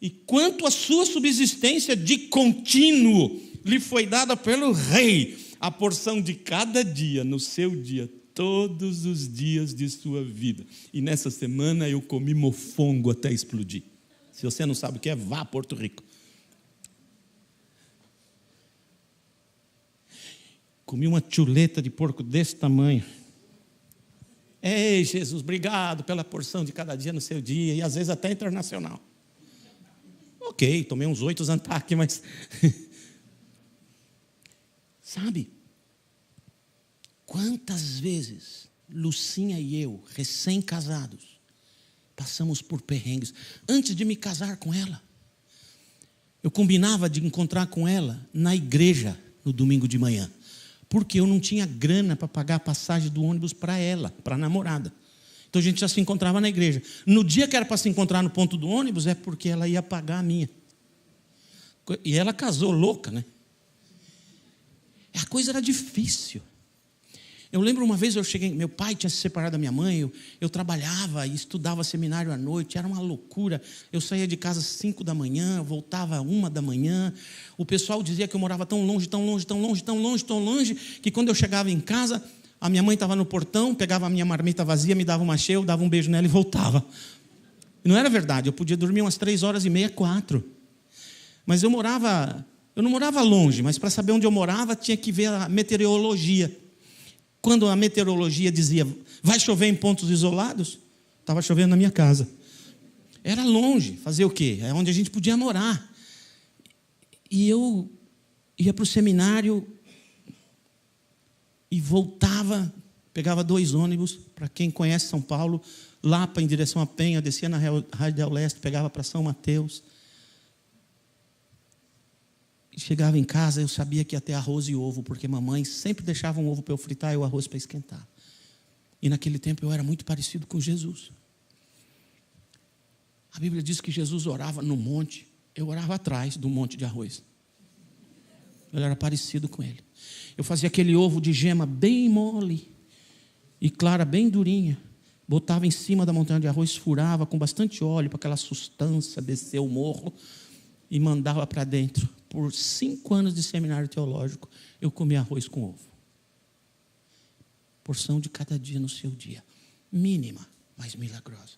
E quanto à sua subsistência de contínuo lhe foi dada pelo rei, a porção de cada dia no seu dia, todos os dias de sua vida. E nessa semana eu comi mofongo até explodir. Se você não sabe o que é, vá a Porto Rico. Comi uma chuleta de porco desse tamanho. Ei, Jesus, obrigado pela porção de cada dia no seu dia, e às vezes até internacional. Ok, tomei uns 8 Zantac, mas... Sabe, quantas vezes Lucinha e eu, recém-casados, passamos por perrengues. Antes de me casar com ela, eu combinava de encontrar com ela na igreja no domingo de manhã, porque eu não tinha grana para pagar a passagem do ônibus para ela, para a namorada. Então a gente já se encontrava na igreja. No dia que era para se encontrar no ponto do ônibus, é porque ela ia pagar a minha. E ela casou louca, né? A coisa era difícil. Eu lembro uma vez, eu cheguei, meu pai tinha se separado da minha mãe, eu trabalhava e estudava seminário à noite, era uma loucura. Eu saía de casa às 5 da manhã, voltava às 1 da manhã. O pessoal dizia que eu morava tão longe, que quando eu chegava em casa, a minha mãe estava no portão, pegava a minha marmita vazia, me dava uma cheia, eu dava um beijo nela e voltava. E não era verdade, eu podia dormir umas 3h30, 4. Mas eu não morava longe, mas para saber onde eu morava, tinha que ver a meteorologia. Quando a meteorologia dizia, vai chover em pontos isolados, estava chovendo na minha casa. Era longe, fazer o quê? É onde a gente podia morar. E eu ia para o seminário e voltava, pegava 2 ônibus, para quem conhece São Paulo, Lapa em direção a Penha, descia na Radial Leste, pegava para São Mateus. Chegava em casa, eu sabia que ia ter arroz e ovo, porque mamãe sempre deixava um ovo para eu fritar e o arroz para esquentar. E naquele tempo eu era muito parecido com Jesus. A Bíblia diz que Jesus orava no monte, eu orava atrás do monte de arroz. Eu era parecido com ele. Eu fazia aquele ovo de gema bem mole e clara bem durinha. Botava em cima da montanha de arroz, furava com bastante óleo para aquela sustância descer o morro e mandava para dentro. Por 5 anos de seminário teológico, eu comia arroz com ovo. Porção de cada dia no seu dia. Mínima, mas milagrosa.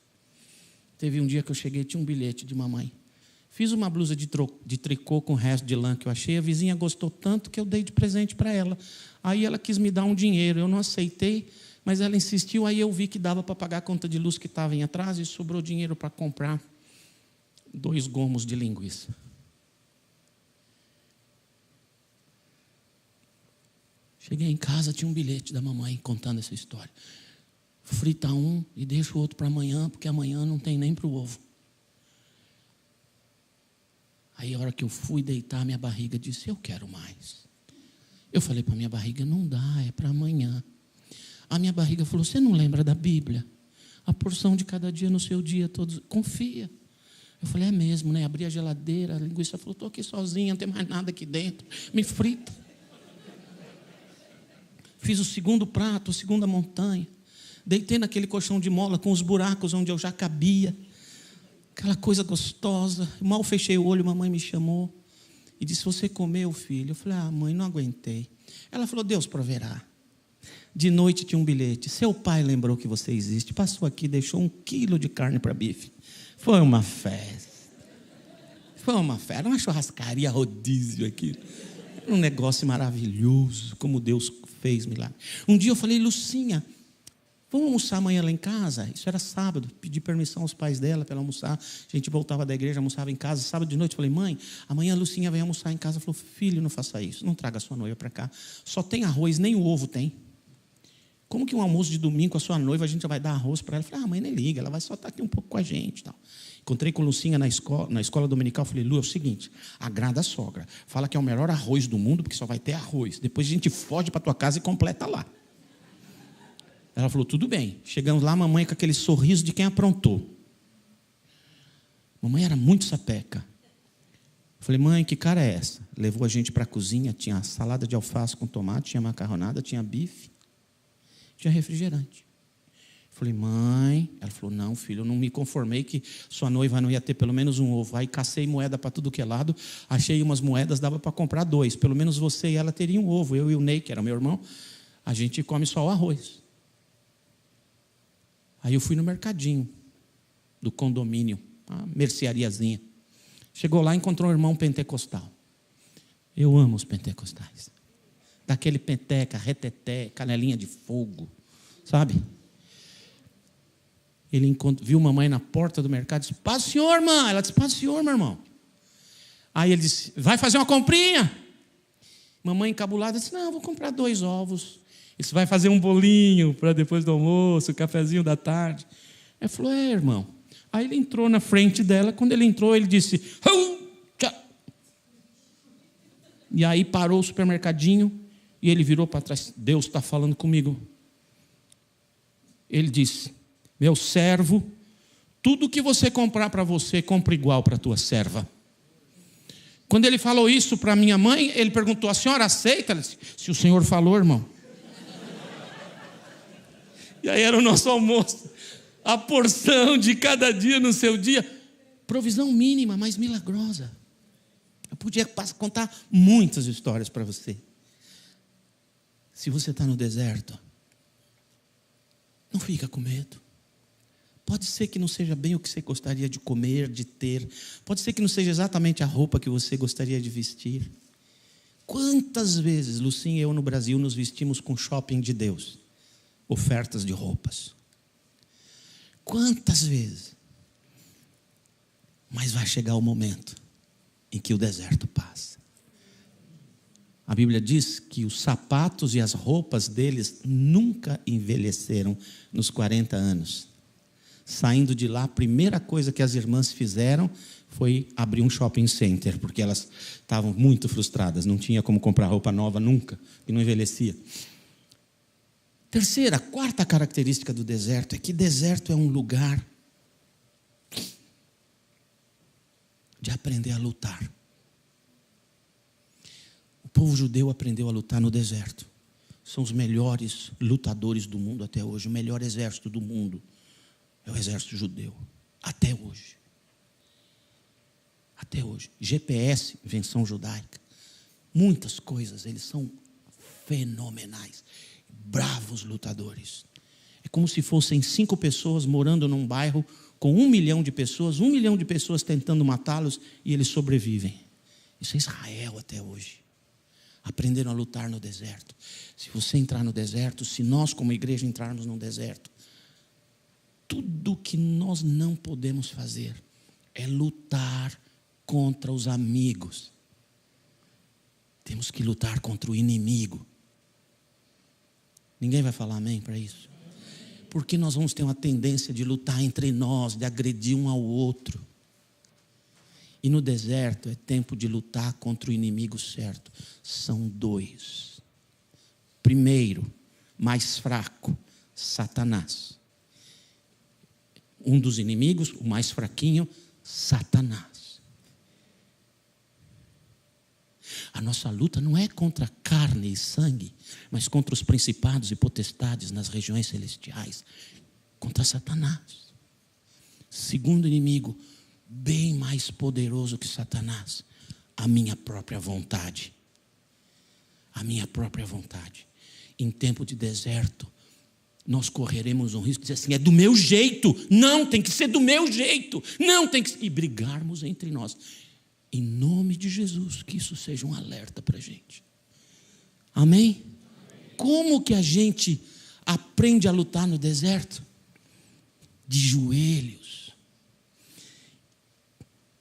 Teve um dia que eu cheguei, tinha um bilhete de mamãe. Fiz uma blusa de tricô com o resto de lã que eu achei. A vizinha gostou tanto que eu dei de presente para ela. Aí ela quis me dar um dinheiro. Eu não aceitei, mas ela insistiu. Aí eu vi que dava para pagar a conta de luz que estava em atraso e sobrou dinheiro para comprar 2 gomos de linguiça. Cheguei em casa, tinha um bilhete da mamãe contando essa história. Frita um e deixa o outro para amanhã, porque amanhã não tem nem para o ovo. Aí a hora que eu fui deitar, minha barriga disse, eu quero mais. Eu falei para minha barriga, não dá, é para amanhã. A minha barriga falou, você não lembra da Bíblia? A porção de cada dia no seu dia, todos, confia. Eu falei, é mesmo, né? Abri a geladeira, a linguiça falou, estou aqui sozinha, não tem mais nada aqui dentro. Me frita. Fiz o segundo prato, a segunda montanha. Deitei naquele colchão de mola com os buracos onde eu já cabia. Aquela coisa gostosa. Mal fechei o olho, mamãe me chamou e disse, você comeu, filho? Eu falei, mãe, não aguentei. Ela falou, Deus proverá. De noite tinha um bilhete. Seu pai lembrou que você existe. Passou aqui, deixou 1 quilo de carne para bife. Foi uma festa. Foi uma festa. Era uma churrascaria rodízio aqui. Era um negócio maravilhoso, como Deus fez milagre. Um dia eu falei, Lucinha, vamos almoçar amanhã lá em casa? Isso era sábado. Pedi permissão aos pais dela para ela almoçar. A gente voltava da igreja, almoçava em casa. Sábado de noite eu falei, mãe, amanhã a Lucinha vem almoçar em casa. Ela falou, filho, não faça isso. Não traga a sua noiva para cá. Só tem arroz, nem o ovo tem. Como que um almoço de domingo com a sua noiva, a gente já vai dar arroz para ela? Eu falei, mãe, nem liga, ela vai só estar aqui um pouco com a gente. Tal. Encontrei com a Lucinha na escola dominical. Falei, Lu, é o seguinte, agrada a sogra. Fala que é o melhor arroz do mundo, porque só vai ter arroz. Depois a gente foge para tua casa e completa lá. Ela falou, tudo bem. Chegamos lá, a mamãe com aquele sorriso de quem aprontou. Mamãe era muito sapeca. Eu falei, mãe, que cara é essa? Levou a gente para a cozinha, tinha salada de alface com tomate, tinha macarronada, tinha bife, tinha refrigerante. Eu falei, mãe. Ela falou, não, filho, eu não me conformei que sua noiva não ia ter pelo menos um ovo. Aí cacei moeda para tudo que é lado, achei umas moedas, dava para comprar 2. Pelo menos você e ela teriam um ovo. Eu e o Ney, que era meu irmão, a gente come só o arroz. Aí eu fui no mercadinho do condomínio, uma merceariazinha. Chegou lá e encontrou um irmão pentecostal. Eu amo os pentecostais. Daquele penteca, reteté, canelinha de fogo, sabe? Ele viu mamãe na porta do mercado e disse, paz, senhor, irmã. Ela disse, paz, senhor, meu irmão. Aí ele disse, vai fazer uma comprinha? Mamãe encabulada disse, não, vou comprar 2 ovos. Isso vai fazer um bolinho para depois do almoço, cafezinho da tarde. Ele falou, irmão. Aí ele entrou na frente dela. Quando ele entrou, ele disse, e aí parou o supermercadinho e ele virou para trás. Deus está falando comigo. Ele disse, meu servo, tudo que você comprar para você, compra igual para a tua serva. Quando ele falou isso para minha mãe, ele perguntou, a senhora aceita? Ela disse, se o senhor falou, irmão. E aí era o nosso almoço. A porção de cada dia no seu dia. Provisão mínima, mas milagrosa. Eu podia contar muitas histórias para você. Se você está no deserto, não fica com medo. Pode ser que não seja bem o que você gostaria de comer, de ter. Pode ser que não seja exatamente a roupa que você gostaria de vestir. Quantas vezes, Lucinha e eu no Brasil nos vestimos com shopping de Deus? Ofertas de roupas. Quantas vezes? Mas vai chegar o momento em que o deserto passa. A Bíblia diz que os sapatos e as roupas deles nunca envelheceram nos 40 anos. Saindo de lá, a primeira coisa que as irmãs fizeram foi abrir um shopping center, porque elas estavam muito frustradas, não tinha como comprar roupa nova nunca, e não envelhecia. Terceira, quarta característica do deserto é que deserto é um lugar de aprender a lutar. O povo judeu aprendeu a lutar no deserto. São os melhores lutadores do mundo até hoje. O melhor exército do mundo é o exército judeu. Até hoje. Até hoje. GPS, invenção judaica. Muitas coisas, eles são fenomenais. Bravos lutadores. É como se fossem 5 pessoas morando num bairro com 1 milhão de pessoas, 1 milhão de pessoas tentando matá-los e eles sobrevivem. Isso é Israel até hoje. Aprenderam a lutar no deserto. Se você entrar no deserto, se nós como igreja entrarmos no deserto, tudo que nós não podemos fazer é lutar contra os amigos. Temos que lutar contra o inimigo. Ninguém vai falar amém para isso? Porque nós vamos ter uma tendência de lutar entre nós, de agredir um ao outro. E no deserto é tempo de lutar contra o inimigo certo. São 2. Primeiro, mais fraco, Satanás. Um dos inimigos, o mais fraquinho, Satanás. A nossa luta não é contra carne e sangue, mas contra os principados e potestades nas regiões celestiais. Contra Satanás. Segundo inimigo, bem mais poderoso que Satanás, a minha própria vontade. A minha própria vontade. Em tempo de deserto, nós correremos um risco de dizer assim, é do meu jeito, não, tem que ser do meu jeito, não, tem que ser, e brigarmos entre nós. Em nome de Jesus, que isso seja um alerta para a gente. Amém? Como que a gente aprende a lutar no deserto? De joelhos.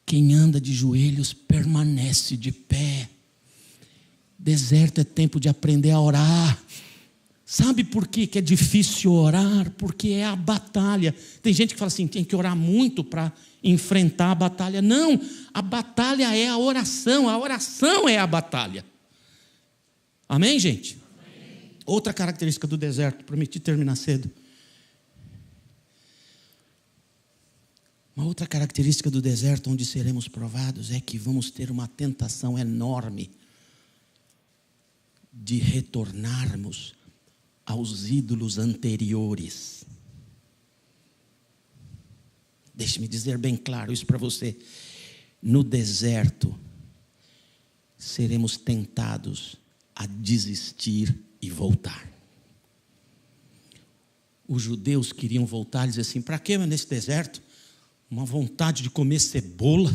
Quem anda de joelhos permanece de pé. Deserto é tempo de aprender a orar. Sabe por que é difícil orar? Porque é a batalha. Tem gente que fala assim, tem que orar muito para enfrentar a batalha. Não, a batalha é a oração é a batalha. Amém, gente? Amém. Outra característica do deserto, prometi terminar cedo. Uma outra característica do deserto onde seremos provados é que vamos ter uma tentação enorme de retornarmos aos ídolos anteriores. Deixe-me dizer bem claro isso para você. No deserto, seremos tentados a desistir e voltar. Os judeus queriam voltar e dizer assim, para que nesse deserto? Uma vontade de comer cebola.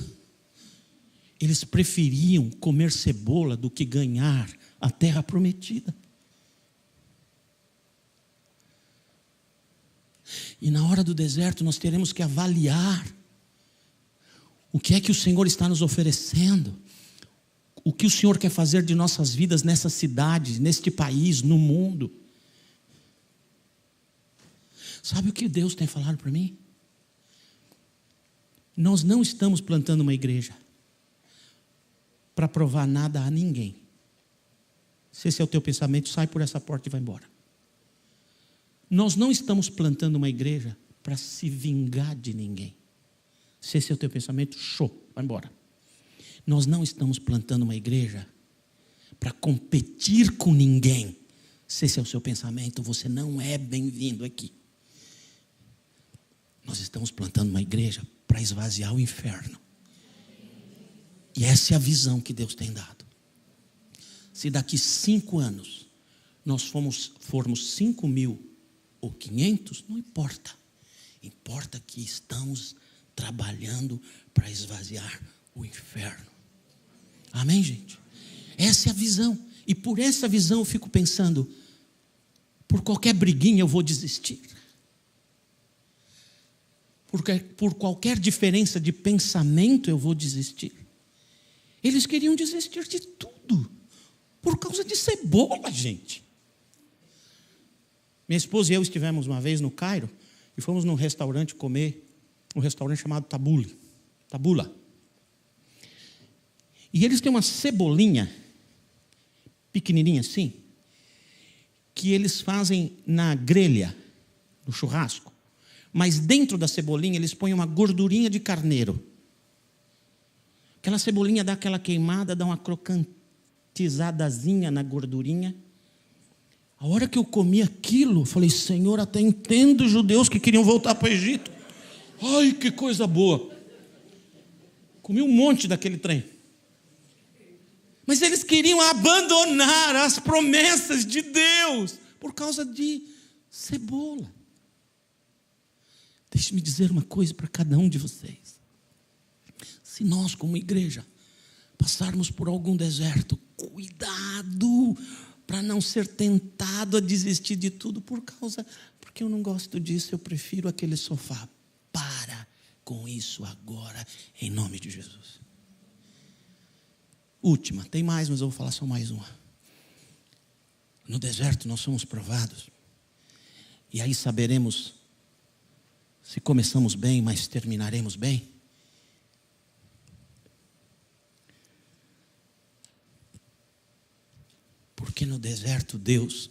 Eles preferiam comer cebola do que ganhar a terra prometida. E na hora do deserto nós teremos que avaliar o que é que o Senhor está nos oferecendo, o que o Senhor quer fazer de nossas vidas nessa cidade, neste país, no mundo. Sabe o que Deus tem falado para mim? Nós não estamos plantando uma igreja para provar nada a ninguém. Se esse é o teu pensamento, sai por essa porta e vai embora. Nós não estamos plantando uma igreja para se vingar de ninguém. Se esse é o teu pensamento, show, vai embora. Nós não estamos plantando uma igreja para competir com ninguém. Se esse é o seu pensamento, você não é bem-vindo aqui. Nós estamos plantando uma igreja para esvaziar o inferno. E essa é a visão que Deus tem dado. Se daqui 5 anos nós formos 5.000 ou 500, não importa. Importa que estamos trabalhando para esvaziar o inferno. Amém, gente? Essa é a visão. E por essa visão eu fico pensando, por qualquer briguinha eu vou desistir. Por qualquer diferença de pensamento eu vou desistir. Eles queriam desistir de tudo. Por causa de cebola, gente. Minha esposa e eu estivemos uma vez no Cairo e fomos num restaurante comer, um restaurante chamado Tabula. E eles têm uma cebolinha, pequenininha assim, que eles fazem na grelha, no churrasco. Mas dentro da cebolinha eles põem uma gordurinha de carneiro. Aquela cebolinha dá aquela queimada, dá uma pisadazinha na gordurinha. A hora que eu comi aquilo, eu falei, Senhor, até entendo os judeus que queriam voltar para o Egito. Ai, que coisa boa. Comi um monte daquele trem. Mas eles queriam abandonar as promessas de Deus por causa de cebola. Deixe-me dizer uma coisa para cada um de vocês. Se nós, como igreja, passarmos por algum deserto, cuidado para não ser tentado a desistir de tudo porque eu não gosto disso, eu prefiro aquele sofá. Para com isso agora, em nome de Jesus. Última, tem mais, mas eu vou falar só mais uma. No deserto nós somos provados. E aí saberemos se começamos bem, mas terminaremos bem. Porque no deserto Deus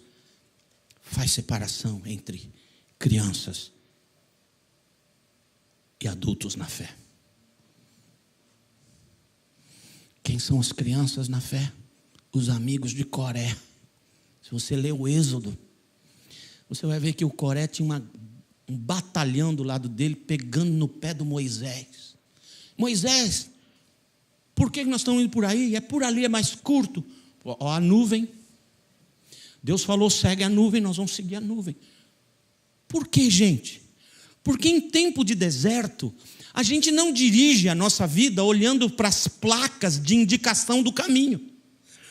faz separação entre crianças e adultos na fé. Quem são as crianças na fé? Os amigos de Coré. Se você ler o Êxodo, você vai ver que o Coré tinha um batalhão do lado dele, pegando no pé do Moisés. Moisés, por que nós estamos indo por aí? Por ali é mais curto. Ó, a nuvem. Deus falou, segue a nuvem, nós vamos seguir a nuvem. Por que, gente? Porque em tempo de deserto, a gente não dirige a nossa vida olhando para as placas de indicação do caminho.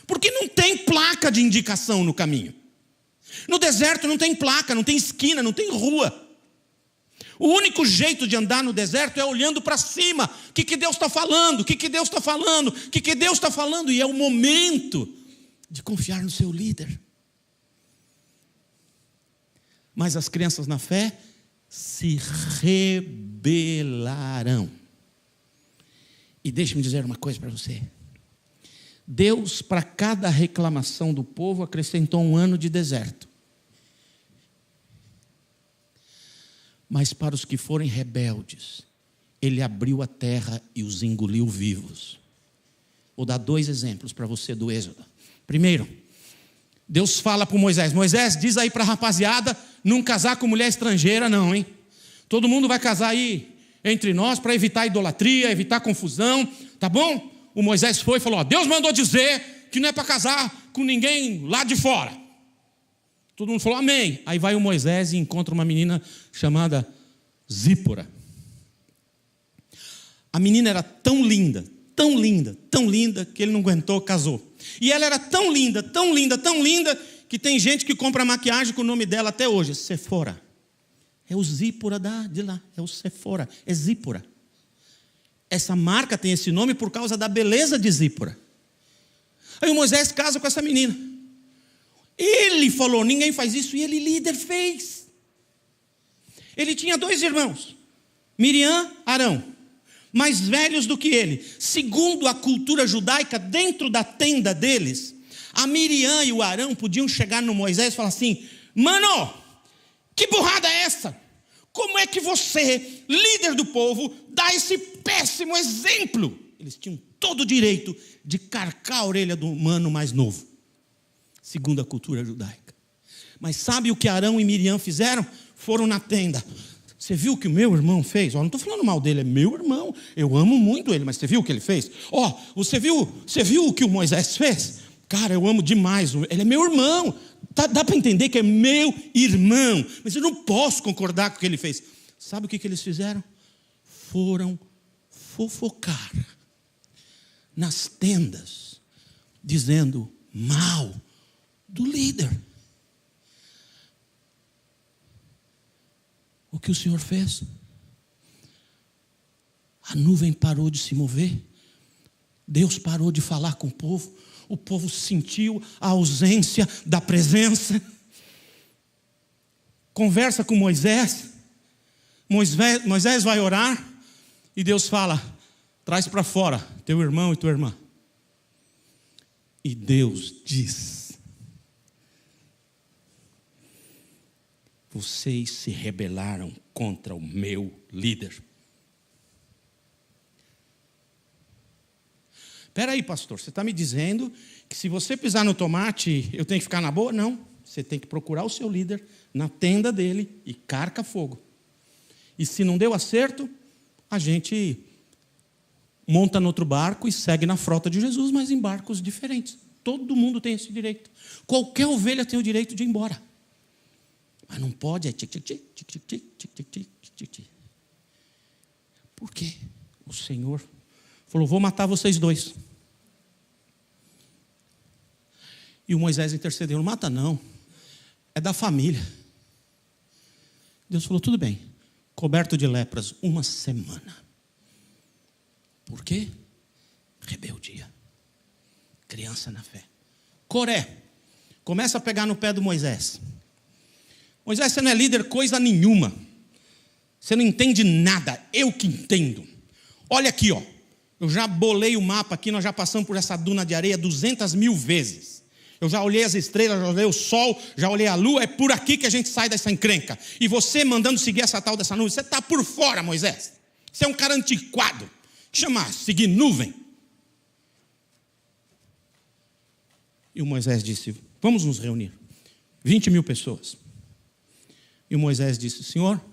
Porque não tem placa de indicação no caminho. No deserto não tem placa, não tem esquina, não tem rua. O único jeito de andar no deserto é olhando para cima. O que Deus está falando? O que Deus está falando? O que Deus está falando? E é o momento de confiar no seu líder. Mas as crianças na fé se rebelarão. E deixe-me dizer uma coisa para você. Deus, para cada reclamação do povo, acrescentou 1 ano de deserto. Mas para os que forem rebeldes, Ele abriu a terra e os engoliu vivos. Vou dar 2 exemplos para você do Êxodo. Primeiro, Deus fala para Moisés, Moisés, diz aí para a rapaziada, não casar com mulher estrangeira não, hein? Todo mundo vai casar aí entre nós para evitar idolatria, evitar confusão, tá bom? O Moisés foi e falou, ó, Deus mandou dizer que não é para casar com ninguém lá de fora. Todo mundo falou, amém. Aí vai o Moisés e encontra uma menina chamada Zípora. A menina era tão linda, tão linda, tão linda, que ele não aguentou, casou. E ela era tão linda, tão linda, tão linda, que tem gente que compra maquiagem com o nome dela até hoje, Sephora. É o Zípora de lá, é o Sephora, é Zípora. Essa marca tem esse nome por causa da beleza de Zípora. Aí o Moisés casa com essa menina. Ele falou, ninguém faz isso, e ele, líder, fez. Ele tinha 2 irmãos, Miriam, Arão, mais velhos do que ele. Segundo a cultura judaica, dentro da tenda deles, a Miriam e o Arão podiam chegar no Moisés e falar assim, mano, que burrada é essa? Como é que você, líder do povo, dá esse péssimo exemplo? Eles tinham todo o direito de carcar a orelha do mano mais novo, segundo a cultura judaica. Mas sabe o que Arão e Miriam fizeram? Foram na tenda. Você viu o que o meu irmão fez? Não estou falando mal dele, é meu irmão. Eu amo muito ele, mas você viu o que ele fez? Você viu o que o Moisés fez? Cara, eu amo demais. Ele é meu irmão. Dá para entender que é meu irmão. Mas eu não posso concordar com o que ele fez. Sabe o que eles fizeram? Foram fofocar nas tendas, dizendo mal do líder. O que o Senhor fez? A nuvem parou de se mover. Deus parou de falar com o povo sentiu a ausência da presença. Conversa com Moisés. Moisés vai orar e Deus fala, traz para fora teu irmão e tua irmã. E Deus diz, vocês se rebelaram contra o meu líder. Espera aí, pastor, você está me dizendo que se você pisar no tomate, eu tenho que ficar na boa? Não, você tem que procurar o seu líder na tenda dele e carca fogo. E se não deu acerto, a gente monta no outro barco e segue na frota de Jesus, mas em barcos diferentes. Todo mundo tem esse direito. Qualquer ovelha tem o direito de ir embora. Mas não pode, é tic-tic-tic, tic-tic-tic, tic-tic-tic, tic-tic-tic. Por quê? O Senhor falou, vou matar vocês dois. E o Moisés intercedeu, não mata não, é da família. Deus falou, tudo bem, coberto de lepras, 1 semana. Por quê? Rebeldia. Criança na fé. Coré, começa a pegar no pé do Moisés. Moisés, você não é líder coisa nenhuma. Você não entende nada, eu que entendo. Olha aqui, ó. Eu já bolei o mapa aqui, nós já passamos por essa duna de areia 200.000 vezes. Eu já olhei as estrelas, já olhei o sol, já olhei a lua, é por aqui que a gente sai dessa encrenca. E você mandando seguir essa tal dessa nuvem, você está por fora, Moisés. Você é um cara antiquado. Chama seguir nuvem. E o Moisés disse, vamos nos reunir. 20.000 pessoas. E o Moisés disse, Senhor,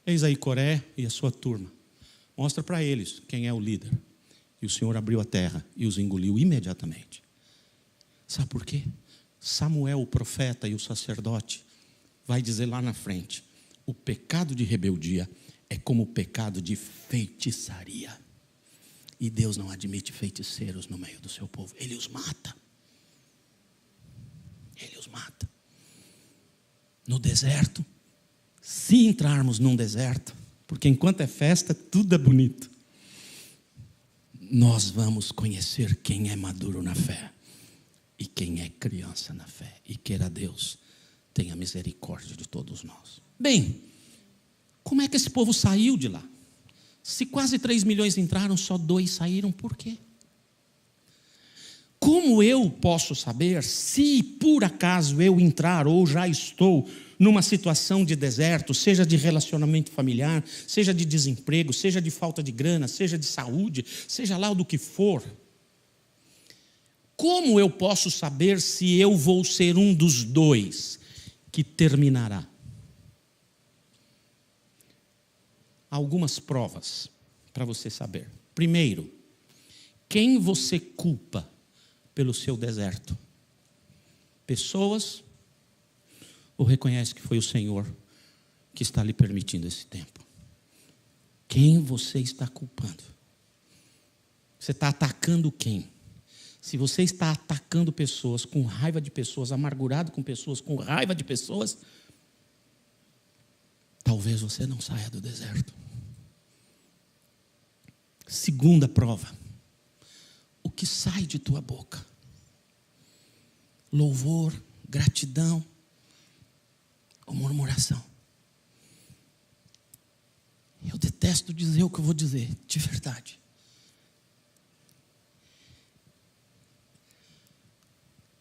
eis aí Coré e a sua turma. Mostra para eles quem é o líder. E o Senhor abriu a terra e os engoliu imediatamente. Sabe por quê? Samuel, o profeta e o sacerdote, vai dizer lá na frente, o pecado de rebeldia é como o pecado de feitiçaria. E Deus não admite feiticeiros no meio do seu povo. Ele os mata. Ele os mata. No deserto, se entrarmos num deserto, porque enquanto é festa, tudo é bonito, nós vamos conhecer quem é maduro na fé e quem é criança na fé. E queira Deus tenha misericórdia de todos nós. Bem, como é que esse povo saiu de lá? Se quase 3 milhões entraram, só 2 saíram, por quê? Como eu posso saber se por acaso eu entrar ou já estou numa situação de deserto, seja de relacionamento familiar, seja de desemprego, seja de falta de grana, seja de saúde, seja lá do que for? Como eu posso saber se eu vou ser um dos 2 que terminará? Algumas provas para você saber. Primeiro, quem você culpa pelo seu deserto? Pessoas ou reconhece que foi o Senhor que está lhe permitindo esse tempo? Quem você está culpando? Você está atacando quem? Se você está atacando pessoas, com raiva de pessoas, amargurado com pessoas, com raiva de pessoas, talvez você não saia do deserto. Segunda prova. O que sai de tua boca? Louvor, gratidão ou murmuração? Eu detesto dizer o que eu vou dizer, de verdade.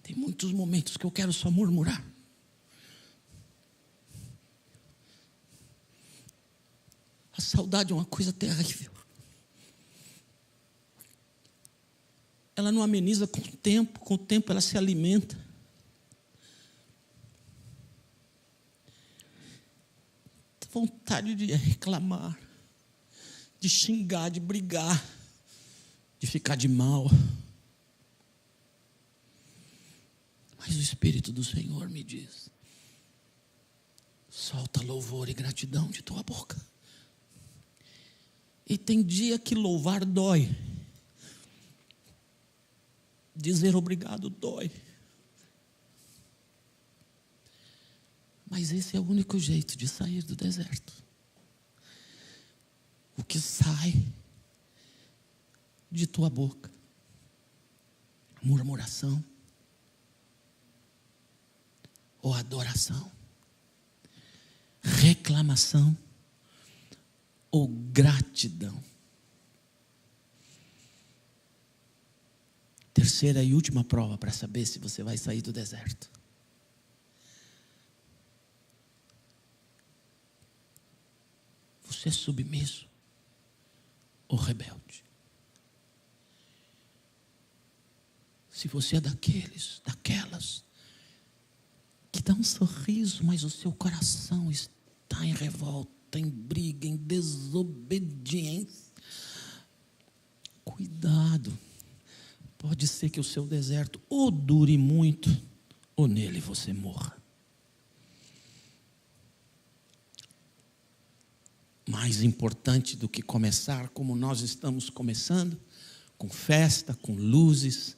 Tem muitos momentos que eu quero só murmurar. A saudade é uma coisa terrível. Ela não ameniza com o tempo ela se alimenta. Dá vontade de reclamar, de xingar, de brigar, de ficar de mal. Mas o Espírito do Senhor me diz, solta louvor e gratidão de tua boca. E tem dia que louvar dói. Dizer obrigado dói. Mas esse é o único jeito de sair do deserto. O que sai de tua boca? Murmuração ou adoração? Reclamação ou gratidão? Terceira e última prova para saber se você vai sair do deserto. Você é submisso ou rebelde? Se você é daquelas, que dá um sorriso, mas o seu coração está em revolta, em briga, em desobediência, cuidado. Pode ser que o seu deserto ou dure muito, ou nele você morra. Mais importante do que começar como nós estamos começando, com festa, com luzes,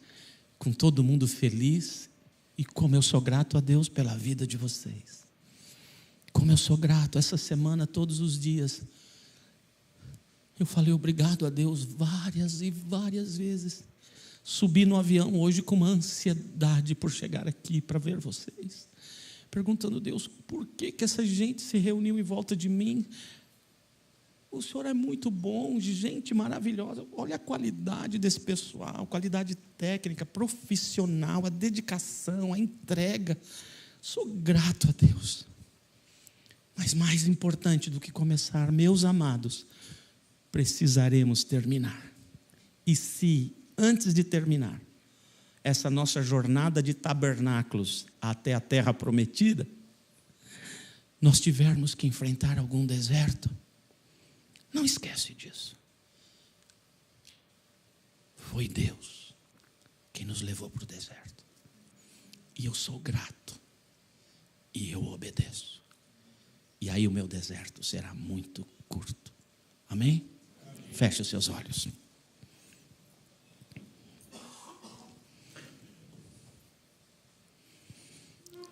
com todo mundo feliz, e como eu sou grato a Deus pela vida de vocês. Como eu sou grato, essa semana, todos os dias, eu falei obrigado a Deus várias e várias vezes. Subi no avião hoje com uma ansiedade por chegar aqui para ver vocês, perguntando: Deus, por que essa gente se reuniu em volta de mim? O Senhor é muito bom, gente maravilhosa. Olha a qualidade desse pessoal, qualidade técnica, profissional, a dedicação, a entrega. Sou grato a Deus. Mas mais importante do que começar, meus amados, precisaremos terminar. E se, antes de terminar essa nossa jornada de tabernáculos até a terra prometida, nós tivermos que enfrentar algum deserto, não esquece disso. Foi Deus quem nos levou para o deserto. E eu sou grato. E eu obedeço. E aí o meu deserto será muito curto. Amém? Feche os seus olhos.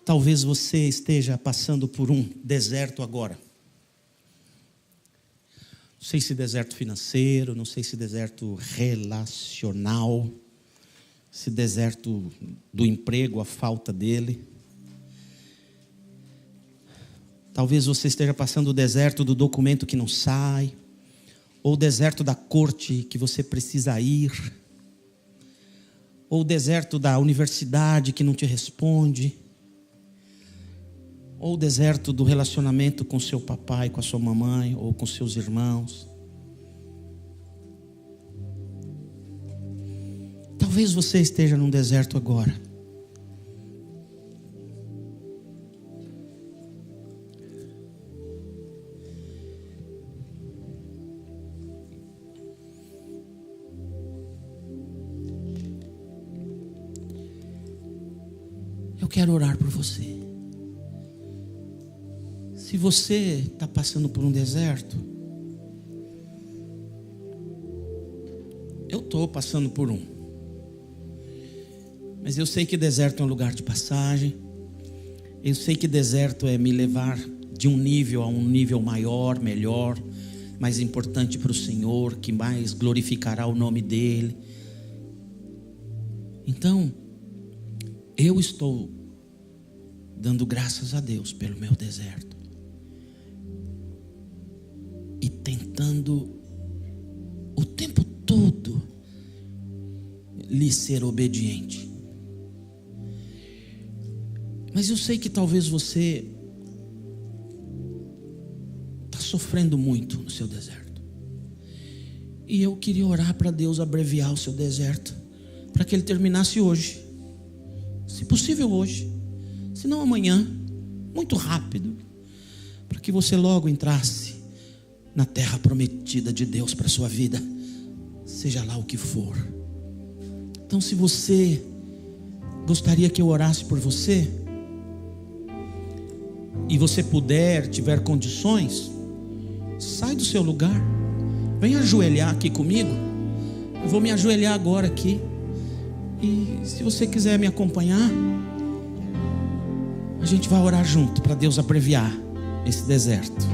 Talvez você esteja passando por um deserto agora. Não sei se deserto financeiro, não sei se deserto relacional, se deserto do emprego, a falta dele. Talvez você esteja passando o deserto do documento que não sai, ou o deserto da corte que você precisa ir, ou o deserto da universidade que não te responde, ou o deserto do relacionamento com seu papai, com a sua mamãe, ou com seus irmãos. Talvez você esteja num deserto agora. Eu quero orar por você. Se você está passando por um deserto, eu estou passando por um. Mas eu sei que deserto é um lugar de passagem. Eu sei que deserto é me levar de um nível a um nível maior, melhor, mais importante para o Senhor, que mais glorificará o nome dEle. Então, eu estou dando graças a Deus pelo meu deserto. E tentando o tempo todo lhe ser obediente. Mas eu sei que talvez você está sofrendo muito no seu deserto. E eu queria orar para Deus abreviar o seu deserto, para que ele terminasse hoje. Se possível hoje, se não amanhã, muito rápido, para que você logo entrasse na terra prometida de Deus para a sua vida, seja lá o que for. Então, se você gostaria que eu orasse por você, e você puder, tiver condições, sai do seu lugar, vem ajoelhar aqui comigo. Eu vou me ajoelhar agora aqui, e se você quiser me acompanhar, a gente vai orar junto para Deus abreviar esse deserto.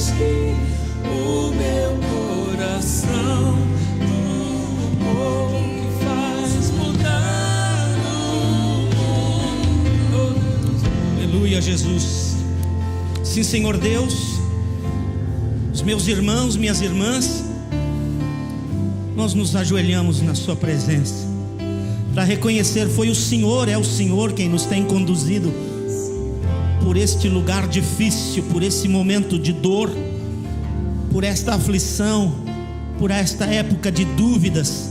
enche o meu coração. O amor que faz mudar o mundo. Aleluia, Jesus. Sim, Senhor Deus, os meus irmãos, minhas irmãs, nós nos ajoelhamos na sua presença para reconhecer, foi o Senhor, é o Senhor quem nos tem conduzido por este lugar difícil, por esse momento de dor, por esta aflição, por esta época de dúvidas,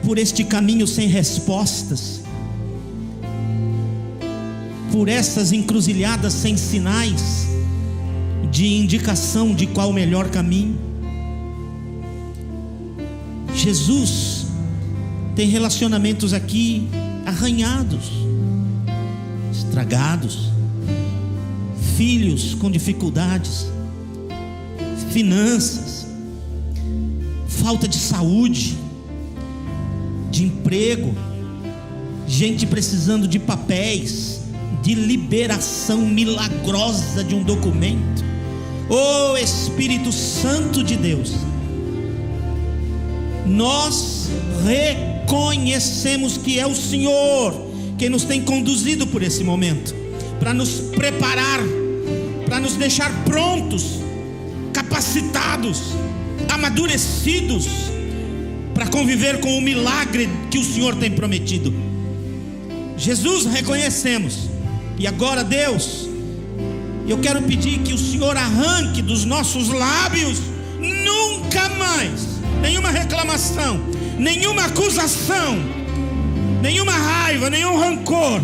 por este caminho sem respostas, por essas encruzilhadas sem sinais de indicação de qual o melhor caminho. Jesus tem relacionamentos aqui arranhados, estragados, filhos com dificuldades, finanças, falta de saúde, de emprego, gente precisando de papéis, de liberação milagrosa de um documento. Oh Espírito Santo de Deus, nós reconhecemos que é o Senhor quem nos tem conduzido por esse momento, para nos preparar, para nos deixar prontos, capacitados, amadurecidos, para conviver com o milagre que o Senhor tem prometido. Jesus, reconhecemos. E agora, Deus, eu quero pedir que o Senhor arranque dos nossos lábios nunca mais nenhuma reclamação, nenhuma acusação, nenhuma raiva, nenhum rancor.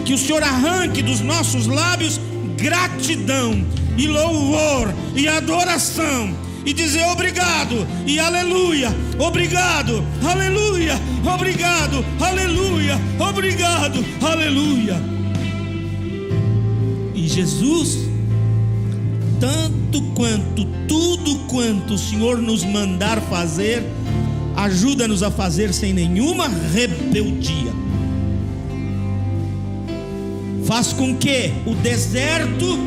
Que o Senhor arranque dos nossos lábios gratidão e louvor e adoração, e dizer obrigado e aleluia, obrigado, aleluia, obrigado, aleluia, obrigado, aleluia. E Jesus, tanto quanto, tudo quanto o Senhor nos mandar fazer, ajuda-nos a fazer sem nenhuma rebeldia. Faz com que o deserto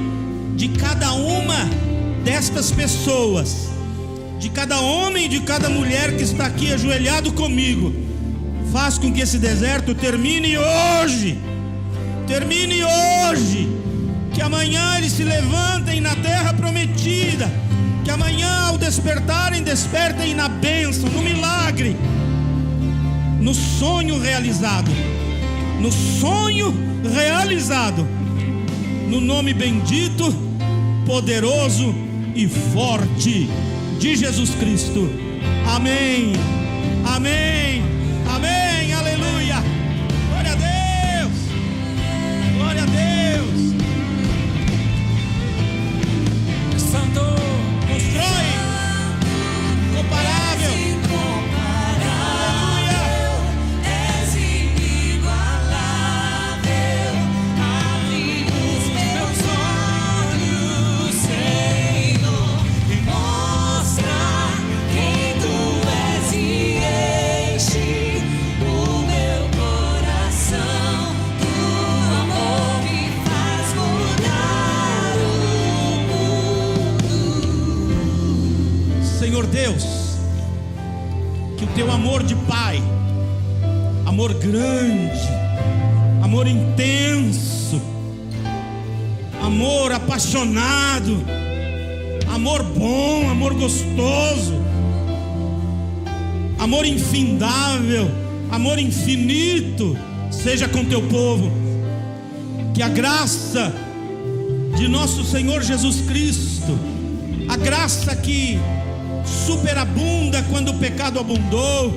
de cada uma destas pessoas, de cada homem e de cada mulher que está aqui ajoelhado comigo, faz com que esse deserto termine hoje. Termine hoje. Que amanhã eles se levantem na terra prometida. Que amanhã, ao despertarem, despertem na bênção, no milagre, no sonho realizado. No sonho realizado. No nome bendito, poderoso e forte de Jesus Cristo. Amém. Amém. Amém. Aleluia. Glória a Deus. Glória a Deus. Santo, Constrói. Incomparável. és inigualável. Abre os meus olhos, Senhor, e mostra quem tu és e enche o meu coração. Do amor que faz mudar o mundo. Senhor Deus, que o teu amor de Pai, amor grande, amor intenso, amor apaixonado, amor bom, amor gostoso, amor infindável, amor infinito, seja com teu povo. Que a graça de nosso Senhor Jesus Cristo, a graça que superabunda quando o pecado abundou,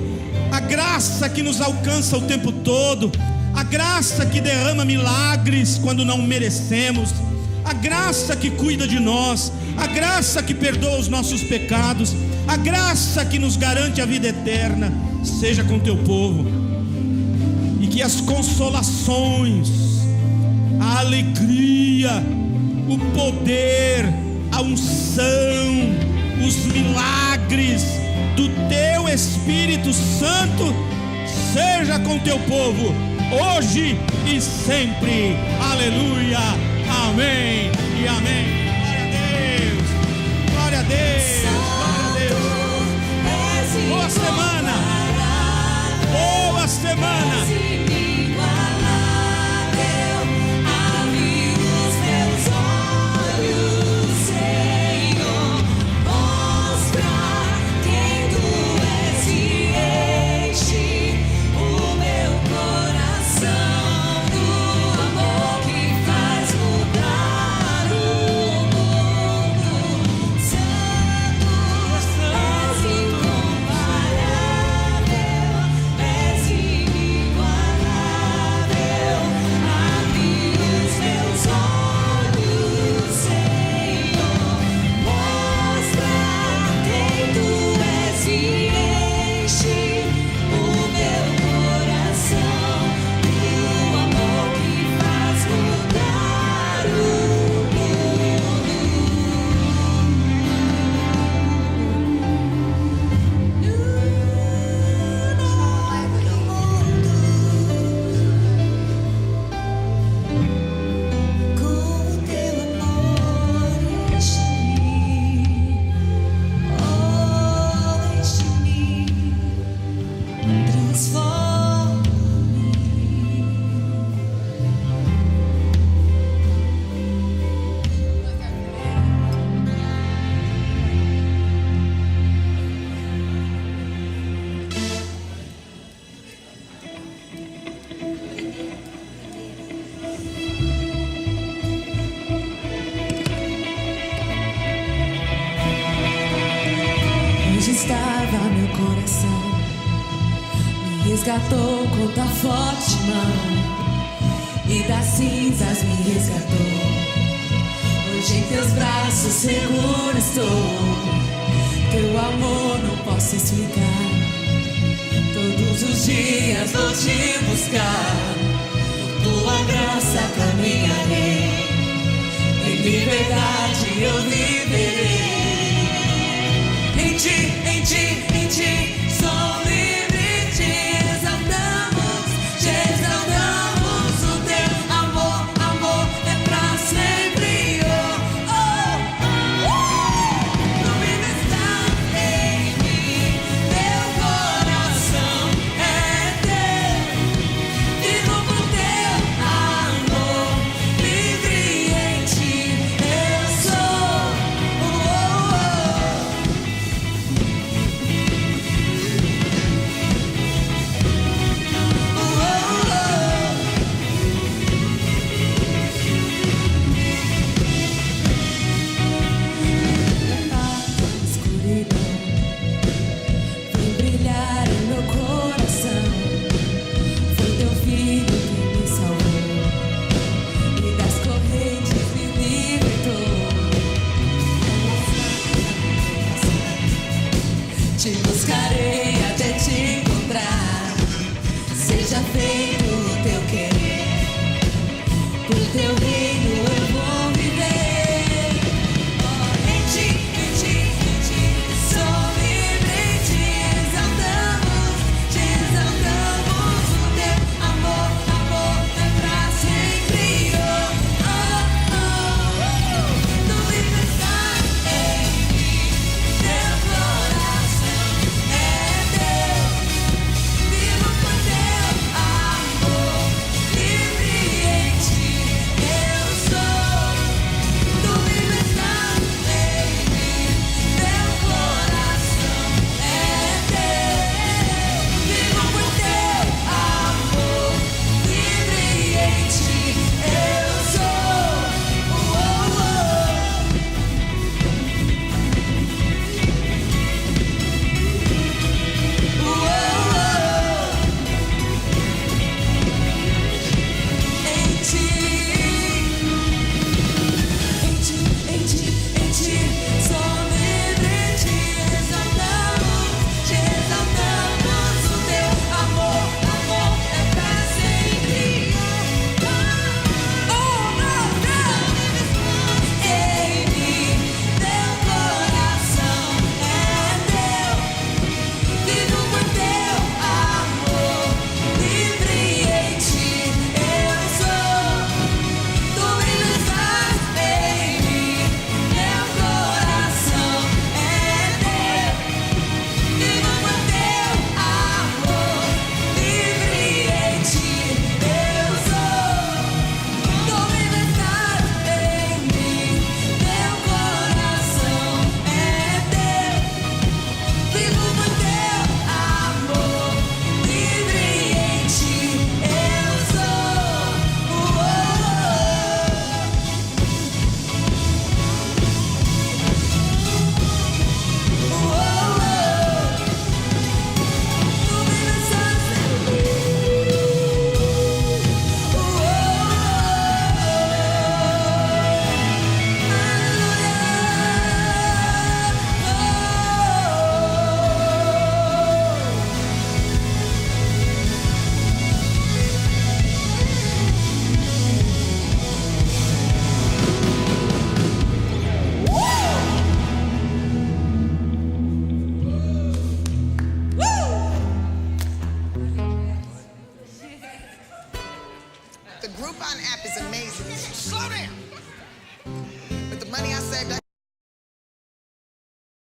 a graça que nos alcança o tempo todo, a graça que derrama milagres quando não merecemos, a graça que cuida de nós, a graça que perdoa os nossos pecados, a graça que nos garante a vida eterna, seja com teu povo. E que as consolações, a alegria, o poder, a unção, os milagres do teu Espírito Santo seja com teu povo hoje e sempre. Aleluia, amém e amém. Glória a Deus. estava meu coração, me resgatou com tua forte mão, e das cinzas me resgatou. Hoje em teus braços seguro estou, teu amor não posso explicar. Todos os dias vou te buscar, tua graça caminharei, em liberdade eu viverei. Em ti, em ti, em ti sou livre, te exaltamos, o teu amor, amor é pra sempre. Tu vive está em mim, meu coração é teu, vivo por teu amor, livre em ti eu sou. Escuridão, vem brilhar em meu coração. Foi teu filho que me salvou, e das correntes me libertou. Te buscarei até te encontrar, seja feito o teu querer, por teu reino eu vou viver. Em ti, sou livre, te exaltamos, o teu amor, amor é pra sempre. Tu vive está em mim, teu coração é teu, vivo por teu amor, livre em ti eu sou. Tu vive está em mim, teu coração é teu, vivo por teu amor, livre em ti eu sou. Em ti, sou livre, te exaltamos, o teu amor, amor é pra sempre. Em mim, teu coração é teu, vivo por teu amor, livre em ti eu sou. Tu vive estás em mim, meu coração é teu, vivo por teu amor, livre em ti eu sou. Tu vive estás em mim, meu coração é teu, vivo por teu amor, livre em ti eu sou. The Groupon app is amazing. Slow down.